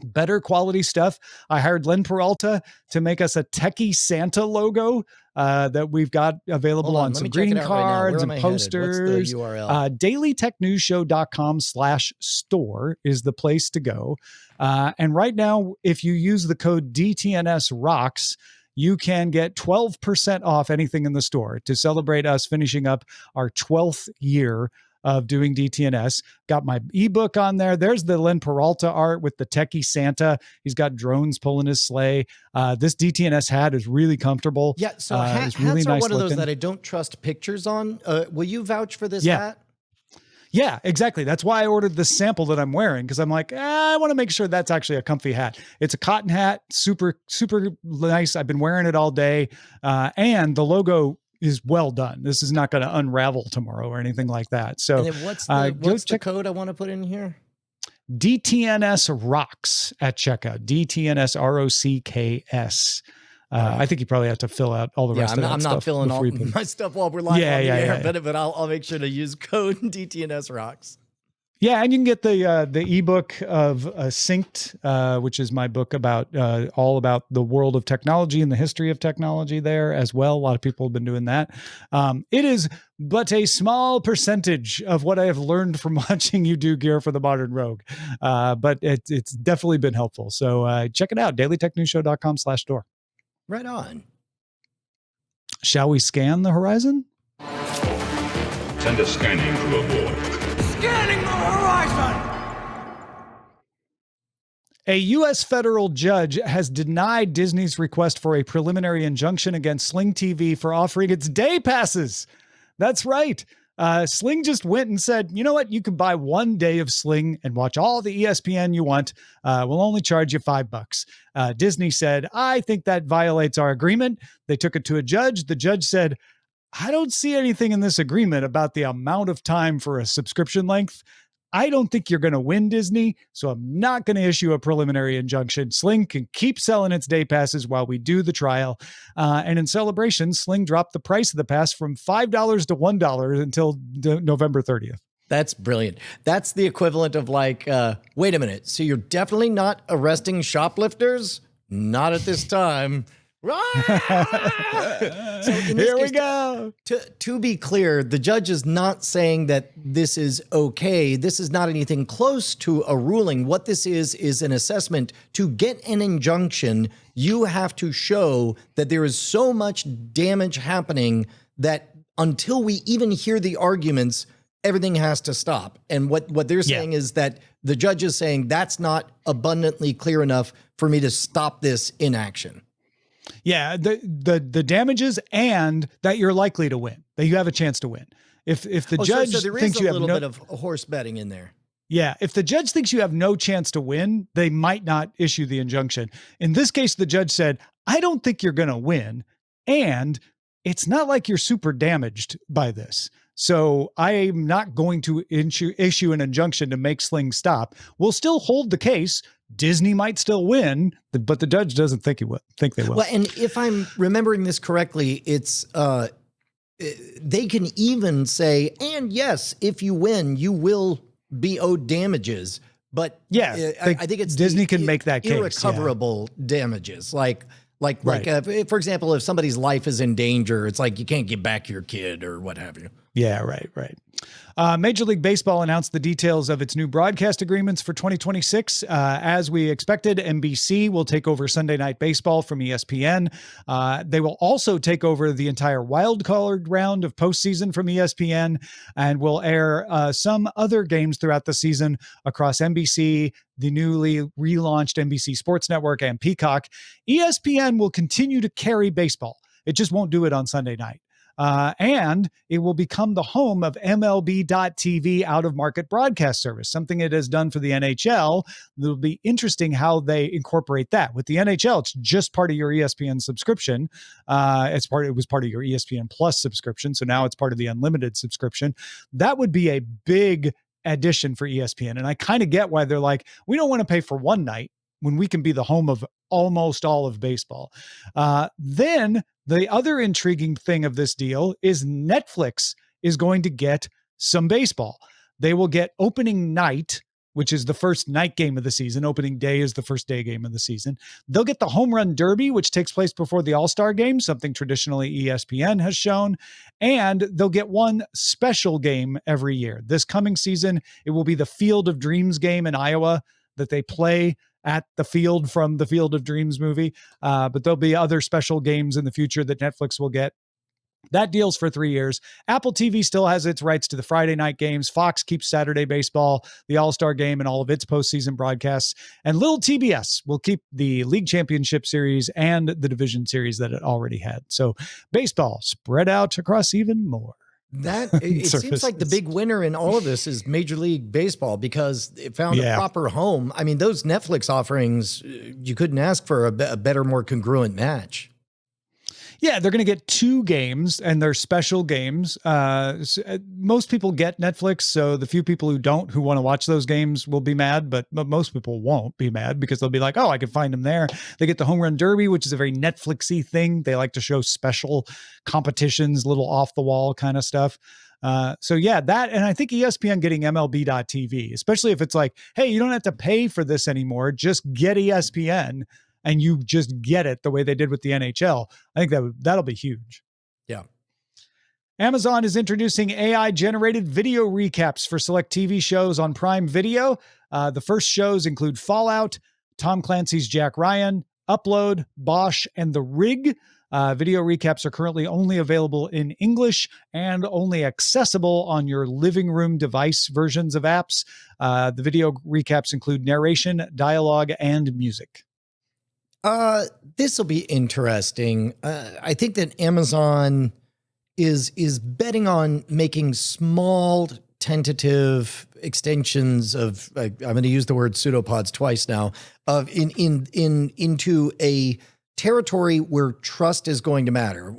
S2: better quality stuff. I hired Len Peralta to make us a techie Santa logo that we've got available on some greeting cards and posters.
S1: What's the URL?
S2: dailytechnewsshow.com/store is the place to go. And right now, if you use the code DTNS Rocks, you can get 12% off anything in the store to celebrate us finishing up our 12th year of doing DTNS. Got my ebook on there. There's the Len Peralta art with the techie Santa. He's got drones pulling his sleigh. This DTNS hat is really comfortable.
S1: Yeah, so
S2: it's really
S1: hats are
S2: nice
S1: one of those
S2: looking.
S1: that I don't trust pictures on. Will you vouch for this
S2: Yeah.
S1: hat?
S2: Yeah, exactly. That's why I ordered the sample that I'm wearing, because I'm like, I want to make sure that's actually a comfy hat. It's a cotton hat, super, super nice. I've been wearing it all day. And the logo is well done. This is not going to unravel tomorrow or anything like that. So
S1: And then what's the code I want to put in here?
S2: DTNS Rocks at checkout. DTNS ROCKS. I think you probably have to fill out all the rest of that
S1: I'm
S2: stuff.
S1: not filling all my stuff while we're live on the air, but I'll make sure to use code DTNS Rocks.
S2: Yeah, and you can get the ebook of Synced, which is my book about all about the world of technology and the history of technology there as well. A lot of people have been doing that. It is but a small percentage of what I have learned from watching you do gear for the modern rogue, but it's definitely been helpful. So check it out, dailytechnewsshow.com/store.
S1: Right on.
S2: Shall we scan the horizon?
S5: Send a scanning crew aboard.
S6: Scanning the horizon!
S2: A U.S. federal judge has denied Disney's request for a preliminary injunction against Sling TV for offering its day passes. That's right. Sling just went and said, you know what? You can buy 1 day of Sling and watch all the ESPN you want. We'll only charge you $5. Disney said, I think that violates our agreement. They took it to a judge. The judge said, I don't see anything in this agreement about the amount of time for a subscription length. I don't think you're going to win, Disney, so I'm not going to issue a preliminary injunction. Sling can keep selling its day passes while we do the trial. And in celebration, Sling dropped the price of the pass from $5 to $1 until November 30th.
S1: That's brilliant. That's the equivalent of like, wait a minute. So you're definitely not arresting shoplifters? Not at this time. So in this
S2: Here we
S1: case,
S2: go.
S1: To be clear, the judge is not saying that this is okay. This is not anything close to a ruling. What this is an assessment. To get an injunction, you have to show that there is so much damage happening that until we even hear the arguments, everything has to stop. And what they're saying is that the judge is saying that's not abundantly clear enough for me to stop this inaction.
S2: Yeah, the damages and that you're likely to win, that you have a chance to win. If the judge
S1: so there
S2: thinks
S1: is
S2: you
S1: a
S2: have
S1: little bit of horse betting in there.
S2: Yeah, if the judge thinks you have no chance to win, they might not issue the injunction. In this case, the judge said, I don't think you're going to win. And it's not like you're super damaged by this. So I am not going to issue an injunction to make Sling stop. We'll still hold the case. Disney might still win, but the judge doesn't think they will.
S1: Well, and if I'm remembering this correctly, it's they can even say, and yes, if you win, you will be owed damages. But
S2: Yeah,
S1: I think it's
S2: Disney can make that case,
S1: irrecoverable damages. Like,
S2: Right.
S1: for example, if somebody's life is in danger, it's like you can't get back your kid or what have you.
S2: Yeah, right. Major League Baseball announced the details of its new broadcast agreements for 2026. As we expected, NBC will take over Sunday Night Baseball from ESPN. They will also take over the entire wild card round of postseason from ESPN and will air some other games throughout the season across NBC, the newly relaunched NBC Sports Network, and Peacock. ESPN will continue to carry baseball. It just won't do it on Sunday night. And it will become the home of MLB.TV out-of-market broadcast service, something it has done for the NHL. It'll be interesting how they incorporate that. With the NHL, it's just part of your ESPN subscription. It was part of your ESPN Plus subscription, so now it's part of the unlimited subscription. That would be a big addition for ESPN, and I kind of get why they're like, we don't want to pay for one night when we can be the home of almost all of baseball. Then the other intriguing thing of this deal is Netflix is going to get some baseball. They will get opening night, which is the first night game of the season. Opening day is the first day game of the season. They'll get the Home Run Derby, which takes place before the All-Star game, something traditionally ESPN has shown. And they'll get one special game every year. This coming season, it will be the Field of Dreams game in Iowa that they play at the field from the Field of Dreams movie. But there'll be other special games in the future that Netflix will get. That deal's for 3 years. Apple TV still has its rights to the Friday night games. Fox keeps Saturday baseball, the All-Star game, and all of its postseason broadcasts. And little TBS will keep the League Championship Series and the Division Series that it already had. So baseball spread out across even more.
S1: It seems like the big winner in all of this is Major League Baseball because it found a proper home. I mean, those Netflix offerings, you couldn't ask for a better, more congruent match.
S2: Yeah, they're going to get 2 games, and they're special games. Most people get Netflix, so the few people who don't, who want to watch those games, will be mad, but most people won't be mad because they'll be like, oh, I can find them there. They get the Home Run Derby, which is a very Netflix-y thing. They like to show special competitions, little off-the-wall kind of stuff. So yeah, that, and I think ESPN getting MLB.TV, especially if it's like, hey, you don't have to pay for this anymore, just get ESPN. And you just get it the way they did with the NHL. I think that'll be huge.
S1: Yeah.
S2: Amazon is introducing AI-generated video recaps for select TV shows on Prime Video. The first shows include Fallout, Tom Clancy's Jack Ryan, Upload, Bosch, and The Rig. Video recaps are currently only available in English and only accessible on your living room device versions of apps. The video recaps include narration, dialogue, and music.
S1: This will be interesting. I think that Amazon is betting on making small, tentative extensions of. I'm going to use the word pseudopods twice now. Of into a territory where trust is going to matter.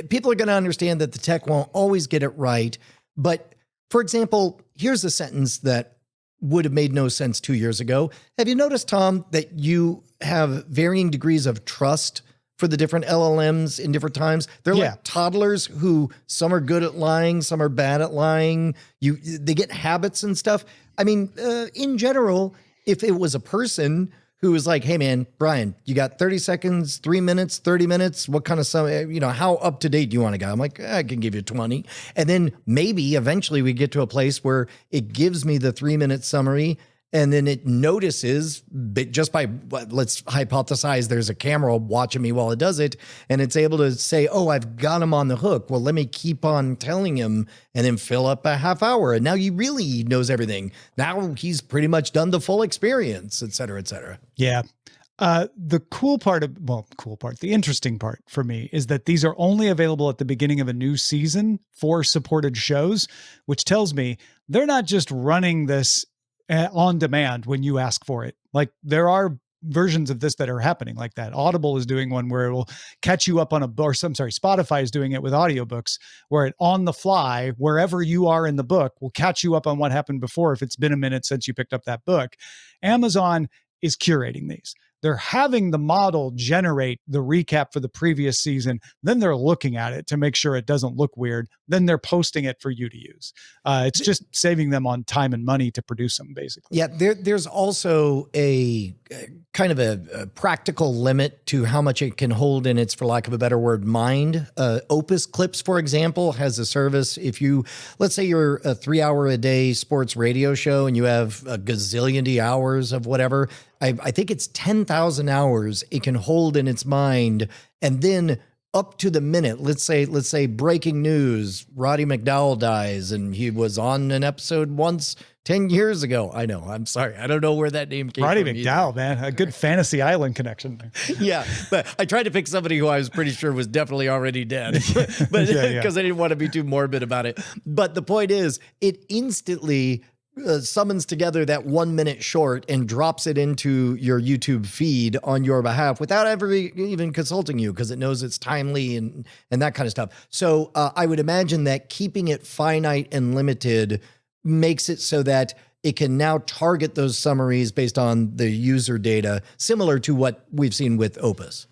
S1: People are going to understand that the tech won't always get it right. But for example, here's a sentence that would have made no sense 2 years ago. Have you noticed, Tom, that you have varying degrees of trust for the different LLMs in different times? They're like toddlers who some are good at lying, some are bad at lying. They get habits and stuff. I mean, in general, if it was a person who was like, hey man, Brian, you got 30 seconds, 3 minutes, 30 minutes. What kind of how up to date do you want to go? I'm like, I can give you 20. And then maybe eventually we get to a place where it gives me the 3-minute summary. And then it notices just by, let's hypothesize there's a camera watching me while it does it. And it's able to say, oh, I've got him on the hook. Well, let me keep on telling him and then fill up a half hour. And now he really knows everything. Now he's pretty much done the full experience, et cetera, et cetera.
S2: Yeah. The interesting part for me is that these are only available at the beginning of a new season for supported shows, which tells me they're not just running this on demand when you ask for it. Like there are versions of this that are happening like that. Audible is doing one where it will catch you up on Spotify is doing it with audiobooks where it on the fly, wherever you are in the book, will catch you up on what happened before if it's been a minute since you picked up that book. Amazon is curating these. they're having the model generate the recap for the previous season. Then they're looking at it to make sure it doesn't look weird. Then they're posting it for you to use. It's just saving them on time and money to produce them, basically.
S1: Yeah, there's also a kind of a practical limit to how much it can hold in its, for lack of a better word, mind. Opus Clips, for example, has a service. If you, let's say you're a 3-hour-a-day sports radio show and you have a gazillion hours of whatever, I think it's 10,000 hours it can hold in its mind, and then up to the minute, let's say breaking news, Roddy McDowell dies, and he was on an episode once 10 years ago. I know, I'm sorry, I don't know where that name came
S2: Roddy
S1: from.
S2: McDowell, man, a good Fantasy Island connection there.
S1: Yeah, but I tried to pick somebody who I was pretty sure was definitely already dead, but because I didn't want to be too morbid about it. But the point is, it instantly summons together that 1 minute short and drops it into your YouTube feed on your behalf without ever even consulting you, because it knows it's timely and that kind of stuff. So I would imagine that keeping it finite and limited makes it so that it can now target those summaries based on the user data, similar to what we've seen with Opus.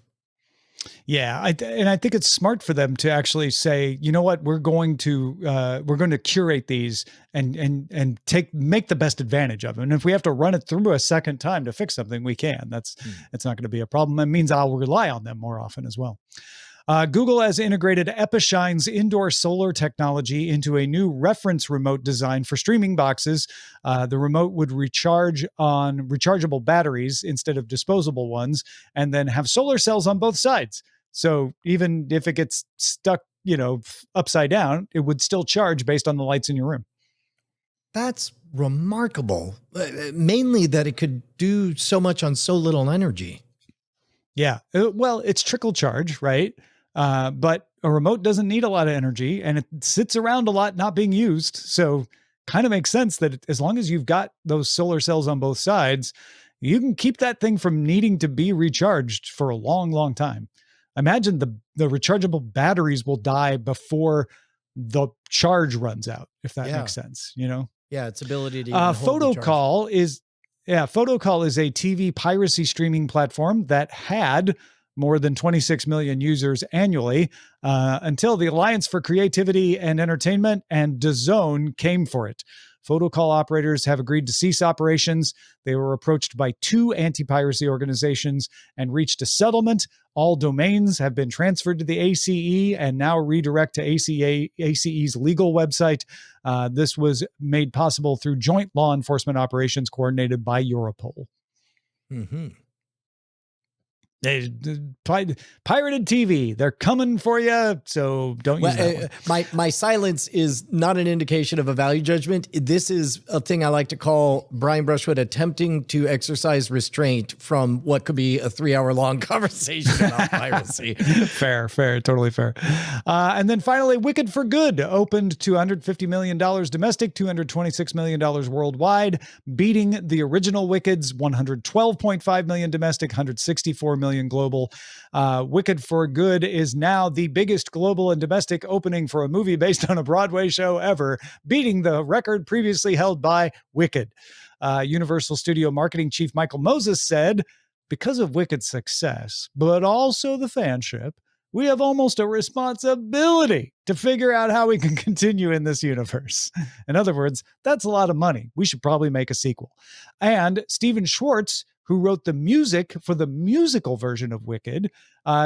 S2: Yeah, I think it's smart for them to actually say, you know what, we're going to curate these and make the best advantage of them. And if we have to run it through a second time to fix something, we can. It's not going to be a problem. It means I'll rely on them more often as well. Google has integrated Epishine indoor solar technology into a new reference remote design for streaming boxes. The remote would recharge on rechargeable batteries instead of disposable ones, and then have solar cells on both sides. So even if it gets stuck, upside down, it would still charge based on the lights in your room.
S1: That's remarkable. Mainly that it could do so much on so little energy.
S2: Yeah. Well, it's trickle charge, right? But a remote doesn't need a lot of energy, and it sits around a lot not being used. So kind of makes sense that as long as you've got those solar cells on both sides, you can keep that thing from needing to be recharged for a long, long time. Imagine the rechargeable batteries will die before the charge runs out, if that makes sense,
S1: Yeah, its ability to
S2: Photocall is a TV piracy streaming platform that had more than 26 million users annually until the Alliance for Creativity and Entertainment and DAZN came for it. Photocall operators have agreed to cease operations. They were approached by 2 anti-piracy organizations and reached a settlement. All domains have been transferred to the ACE and now redirect to ACE's legal website. This was made possible through joint law enforcement operations coordinated by Europol.
S1: Mm-hmm.
S2: Pirated TV, they're coming for you, so don't use that one.
S1: My silence is not an indication of a value judgment. This is a thing I like to call Brian Brushwood attempting to exercise restraint from what could be a 3-hour-long conversation about piracy.
S2: Fair, totally fair. And then finally, Wicked for Good opened to $150 million domestic, $226 million worldwide, beating the original Wicked's $112.5 million domestic, $164 million global. Wicked for Good is now the biggest global and domestic opening for a movie based on a Broadway show ever, beating the record previously held by Wicked. Universal Studio marketing chief Michael Moses said, because of Wicked's success, but also the fanship, we have almost a responsibility to figure out how we can continue in this universe. In other words, that's a lot of money. We should probably make a sequel. And Steven Schwartz, who wrote the music for the musical version of Wicked,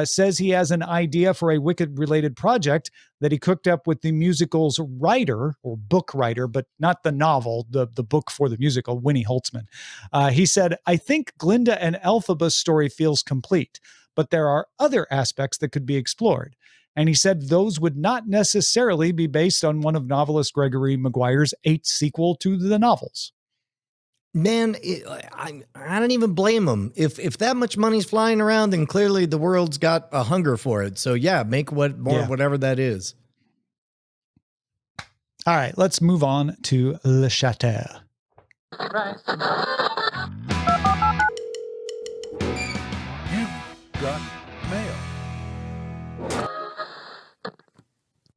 S2: says he has an idea for a Wicked-related project that he cooked up with the musical's writer, or book writer, but not the novel, the book for the musical, Winnie Holtzman. He said, I think Glinda and Elphaba's story feels complete, but there are other aspects that could be explored. And he said those would not necessarily be based on one of novelist Gregory Maguire's 8 sequel to the novels.
S1: Man, I don't even blame him. If that much money's flying around, then clearly the world's got a hunger for it. So yeah, make whatever that is.
S2: All right, let's move on to Le Chateau.
S6: Right.
S7: You've got mail.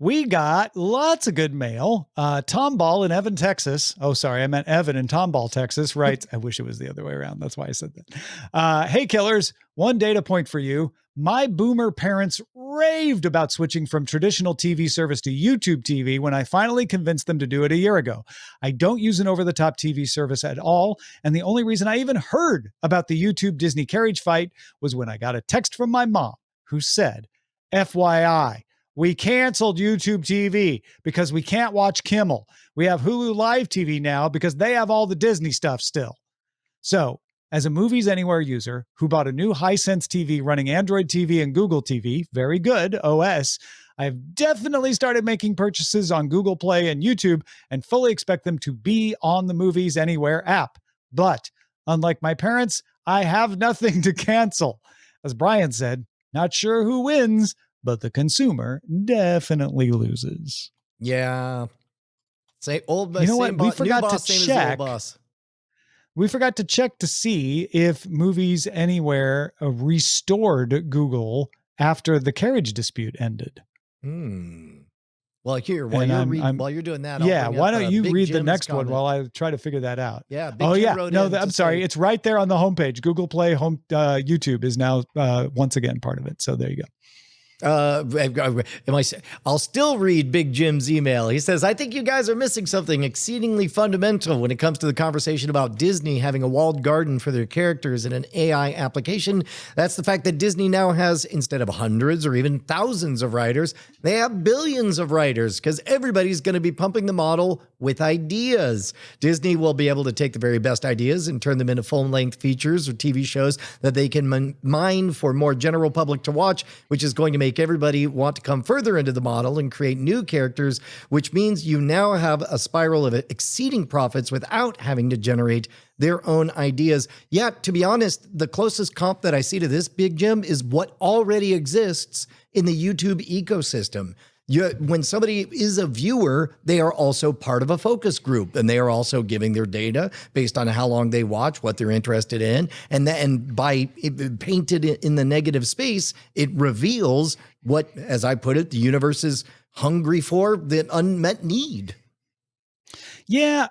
S2: We got lots of good mail. Tom Ball in Evan, Texas. Oh, sorry. I meant Evan in Tomball, Texas. Right. I wish it was the other way around. That's why I said that. Hey, killers. One data point for you. My boomer parents raved about switching from traditional TV service to YouTube TV when I finally convinced them to do it a year ago. I don't use an over-the-top TV service at all, and the only reason I even heard about the YouTube Disney carriage fight was when I got a text from my mom who said, FYI, we canceled YouTube TV because we can't watch Kimmel. We have Hulu Live TV now because they have all the Disney stuff still. So, as a Movies Anywhere user who bought a new Hisense TV running Android TV and Google TV, very good OS, I've definitely started making purchases on Google Play and YouTube and fully expect them to be on the Movies Anywhere app. But unlike my parents, I have nothing to cancel. As Brian said, not sure who wins, but the consumer definitely loses.
S1: Yeah. Say old boss.
S2: You know what? We
S1: New
S2: forgot
S1: boss,
S2: to
S1: same as
S2: check.
S1: old boss.
S2: We forgot to check to see if Movies Anywhere restored Google after the carriage dispute ended.
S1: Well, here, while you're doing that, I'll bring
S2: why
S1: up,
S2: don't you
S1: Big
S2: read the
S1: Jim's
S2: next
S1: comment.
S2: one while I try to figure that out?
S1: Yeah. Big Jim wrote in
S2: I'm
S1: to
S2: sorry.
S1: say-
S2: It's right there on the homepage. Google Play YouTube is now once again part of it. So there you go.
S1: I'll still read Big Jim's email. He says, I think you guys are missing something exceedingly fundamental when it comes to the conversation about Disney having a walled garden for their characters in an AI application. That's the fact that Disney now has, instead of hundreds or even thousands of writers, they have billions of writers because everybody's going to be pumping the model with ideas. Disney will be able to take the very best ideas and turn them into full-length features or TV shows that they can mine for more general public to watch, which is going to make everybody want to come further into the model and create new characters, which means you now have a spiral of exceeding profits without having to generate their own ideas. Yet, to be honest, the closest comp that I see to this, Big Jim, is what already exists in the YouTube ecosystem. When somebody is a viewer, they are also part of a focus group, and they are also giving their data based on how long they watch, what they're interested in, and by painted in the negative space, it reveals what, as I put it, the universe is hungry for, the unmet need.
S2: Yeah,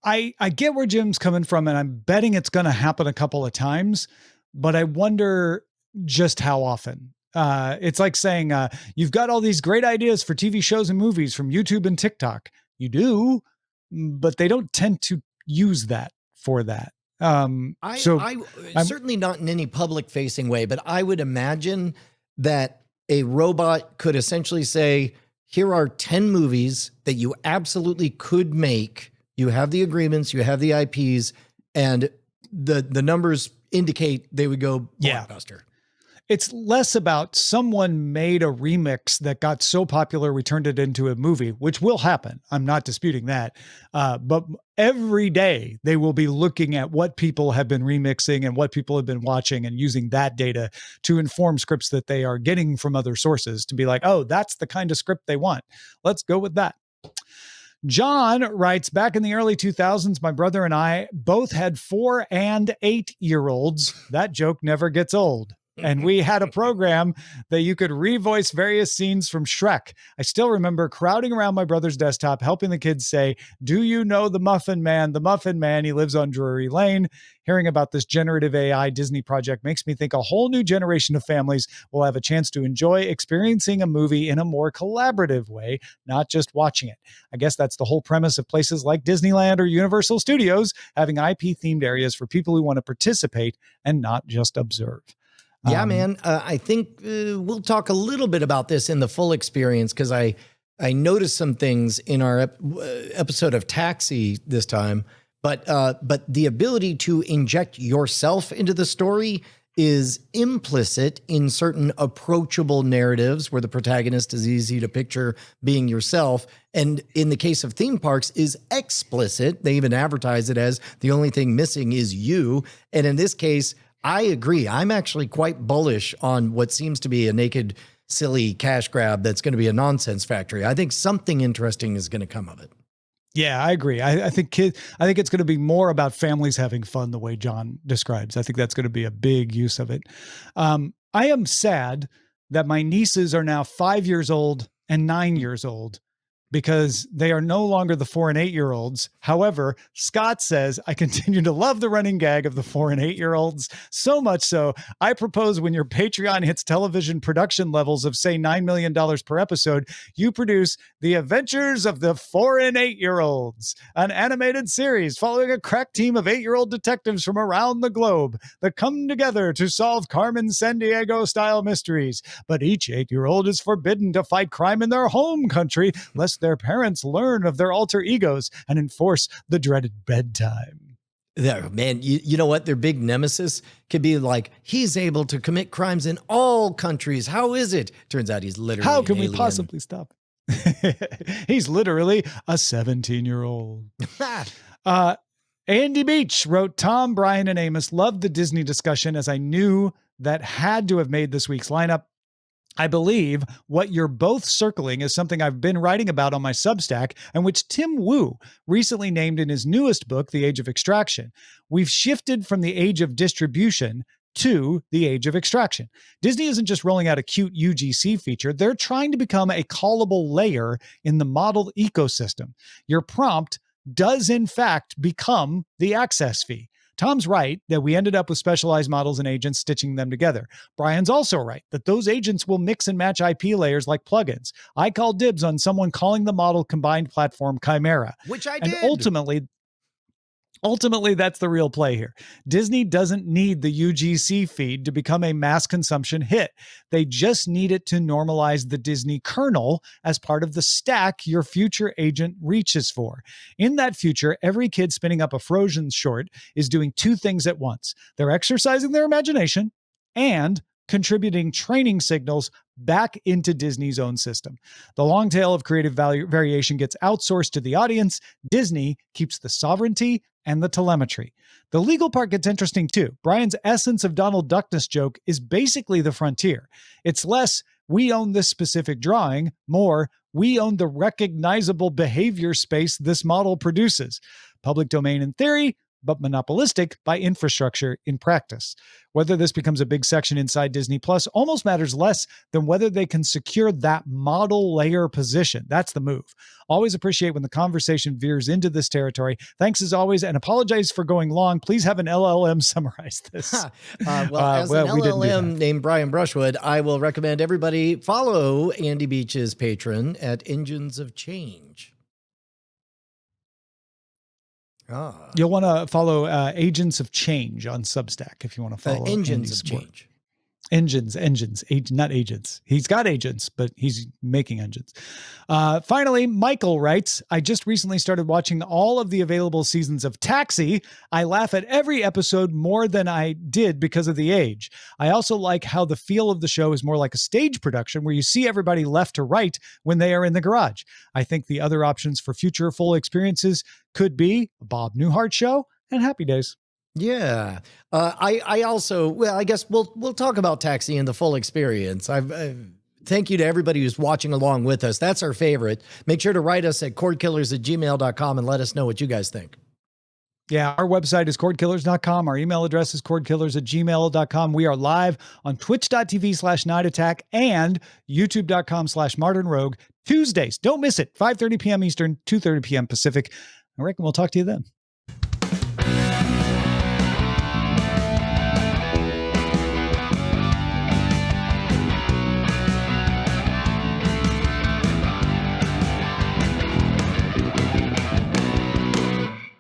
S2: I get where Jim's coming from, and I'm betting it's going to happen a couple of times, but I wonder just how often. It's like saying, you've got all these great ideas for TV shows and movies from YouTube and TikTok. You do, but they don't tend to use that for that.
S1: I'm certainly not in any public facing way, but I would imagine that a robot could essentially say, here are 10 movies that you absolutely could make. You have the agreements, you have the IPs, and the numbers indicate they would go blockbuster.
S2: It's less about someone made a remix that got so popular we turned it into a movie, which will happen. I'm not disputing that. But every day they will be looking at what people have been remixing and what people have been watching and using that data to inform scripts that they are getting from other sources to be like, oh, that's the kind of script they want. Let's go with that. John writes, back in the early 2000s, my brother and I both had 4 and 8-year-olds. That joke never gets old. And we had a program that you could revoice various scenes from Shrek. I still remember crowding around my brother's desktop, helping the kids say, do you know the Muffin Man? The Muffin Man, he lives on Drury Lane. Hearing about this generative AI Disney project makes me think a whole new generation of families will have a chance to enjoy experiencing a movie in a more collaborative way, not just watching it. I guess that's the whole premise of places like Disneyland or Universal Studios, having IP-themed areas for people who want to participate and not just observe.
S1: Yeah, man. I think we'll talk a little bit about this in the full experience because I noticed some things in our episode of Taxi this time. But the ability to inject yourself into the story is implicit in certain approachable narratives where the protagonist is easy to picture being yourself. And in the case of theme parks is explicit. They even advertise it as the only thing missing is you. And in this case, I agree. I'm actually quite bullish on what seems to be a naked, silly cash grab that's going to be a nonsense factory. I think something interesting is going to come of it.
S2: Yeah, I agree. I think it's going to be more about families having fun the way John describes. I think that's going to be a big use of it. I am sad that my nieces are now 5 years old and 9 years old, because they are no longer the 4 and 8 year olds. However, Scott says, I continue to love the running gag of the 4 and 8 year olds, so much so I propose when your Patreon hits television production levels of, say, $9 million per episode, you produce The Adventures of the 4 and 8 year olds, an animated series following a crack team of 8-year-old detectives from around the globe that come together to solve Carmen Sandiego style mysteries. But each 8-year-old is forbidden to fight crime in their home country, lest their parents learn of their alter egos and enforce the dreaded bedtime.
S1: There, man, you know what? Their big nemesis could be like, he's able to commit crimes in all countries. How is it? Turns out he's literally
S2: How can
S1: an
S2: we
S1: alien.
S2: possibly stop? He's literally a 17-year-old. Andy Beach wrote, Tom, Brian, and Amos loved the Disney discussion as I knew that had to have made this week's lineup. I believe what you're both circling is something I've been writing about on my Substack, and which Tim Wu recently named in his newest book, The Age of Extraction. We've shifted from the age of distribution to the age of extraction. Disney isn't just rolling out a cute UGC feature, they're trying to become a callable layer in the model ecosystem. Your prompt does in fact become the access fee. Tom's right that we ended up with specialized models and agents stitching them together. Brian's also right that those agents will mix and match IP layers like plugins. I call dibs on someone calling the model combined platform Chimera.
S1: Which I
S2: And
S1: did.
S2: Ultimately, that's the real play here. Disney doesn't need the UGC feed to become a mass consumption hit. They just need it to normalize the Disney kernel as part of the stack your future agent reaches for. In that future, every kid spinning up a Frozen short is doing two things at once. They're exercising their imagination and contributing training signals back into Disney's own system. The long tail of creative variation gets outsourced to the audience. Disney keeps the sovereignty and the telemetry. The legal part gets interesting too. Brian's essence of Donald Duckness joke is basically the frontier. It's less, we own this specific drawing, more, we own the recognizable behavior space this model produces. Public domain in theory, but monopolistic by infrastructure in practice. Whether this becomes a big section inside Disney Plus almost matters less than whether they can secure that model layer position. That's the move. Always appreciate when the conversation veers into this territory. Thanks as always, and apologize for going long. Please have an LLM summarize this.
S1: As an LLM named Brian Brushwood, I will recommend everybody follow Andy Beach's patron at Engines of Change.
S2: You'll want to follow Agents of Change on Substack if you want to follow
S1: Engines
S2: Andy's
S1: of Change.
S2: Engines, not agents. He's got agents, but he's making engines. Finally, Michael writes, I just recently started watching all of the available seasons of Taxi. I laugh at every episode more than I did because of the age. I also like how the feel of the show is more like a stage production where you see everybody left to right when they are in the garage. I think the other options for future full experiences could be a Bob Newhart show and Happy Days.
S1: Yeah. I also, well, I guess we'll talk about Taxi and the full experience. Thank you to everybody who's watching along with us. That's our favorite. Make sure to write us at cordkillers@gmail.com and let us know what you guys think.
S2: Yeah, our website is cordkillers.com. Our email address is cordkillers@gmail.com. We are live on twitch.tv/nightattack and youtube.com/martinrogue Tuesdays. Don't miss it. 5:30 p.m. Eastern, 2:30 p.m. Pacific. I reckon we'll talk to you then.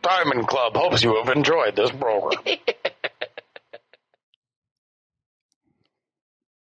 S7: Diamond Club hopes you have enjoyed this program.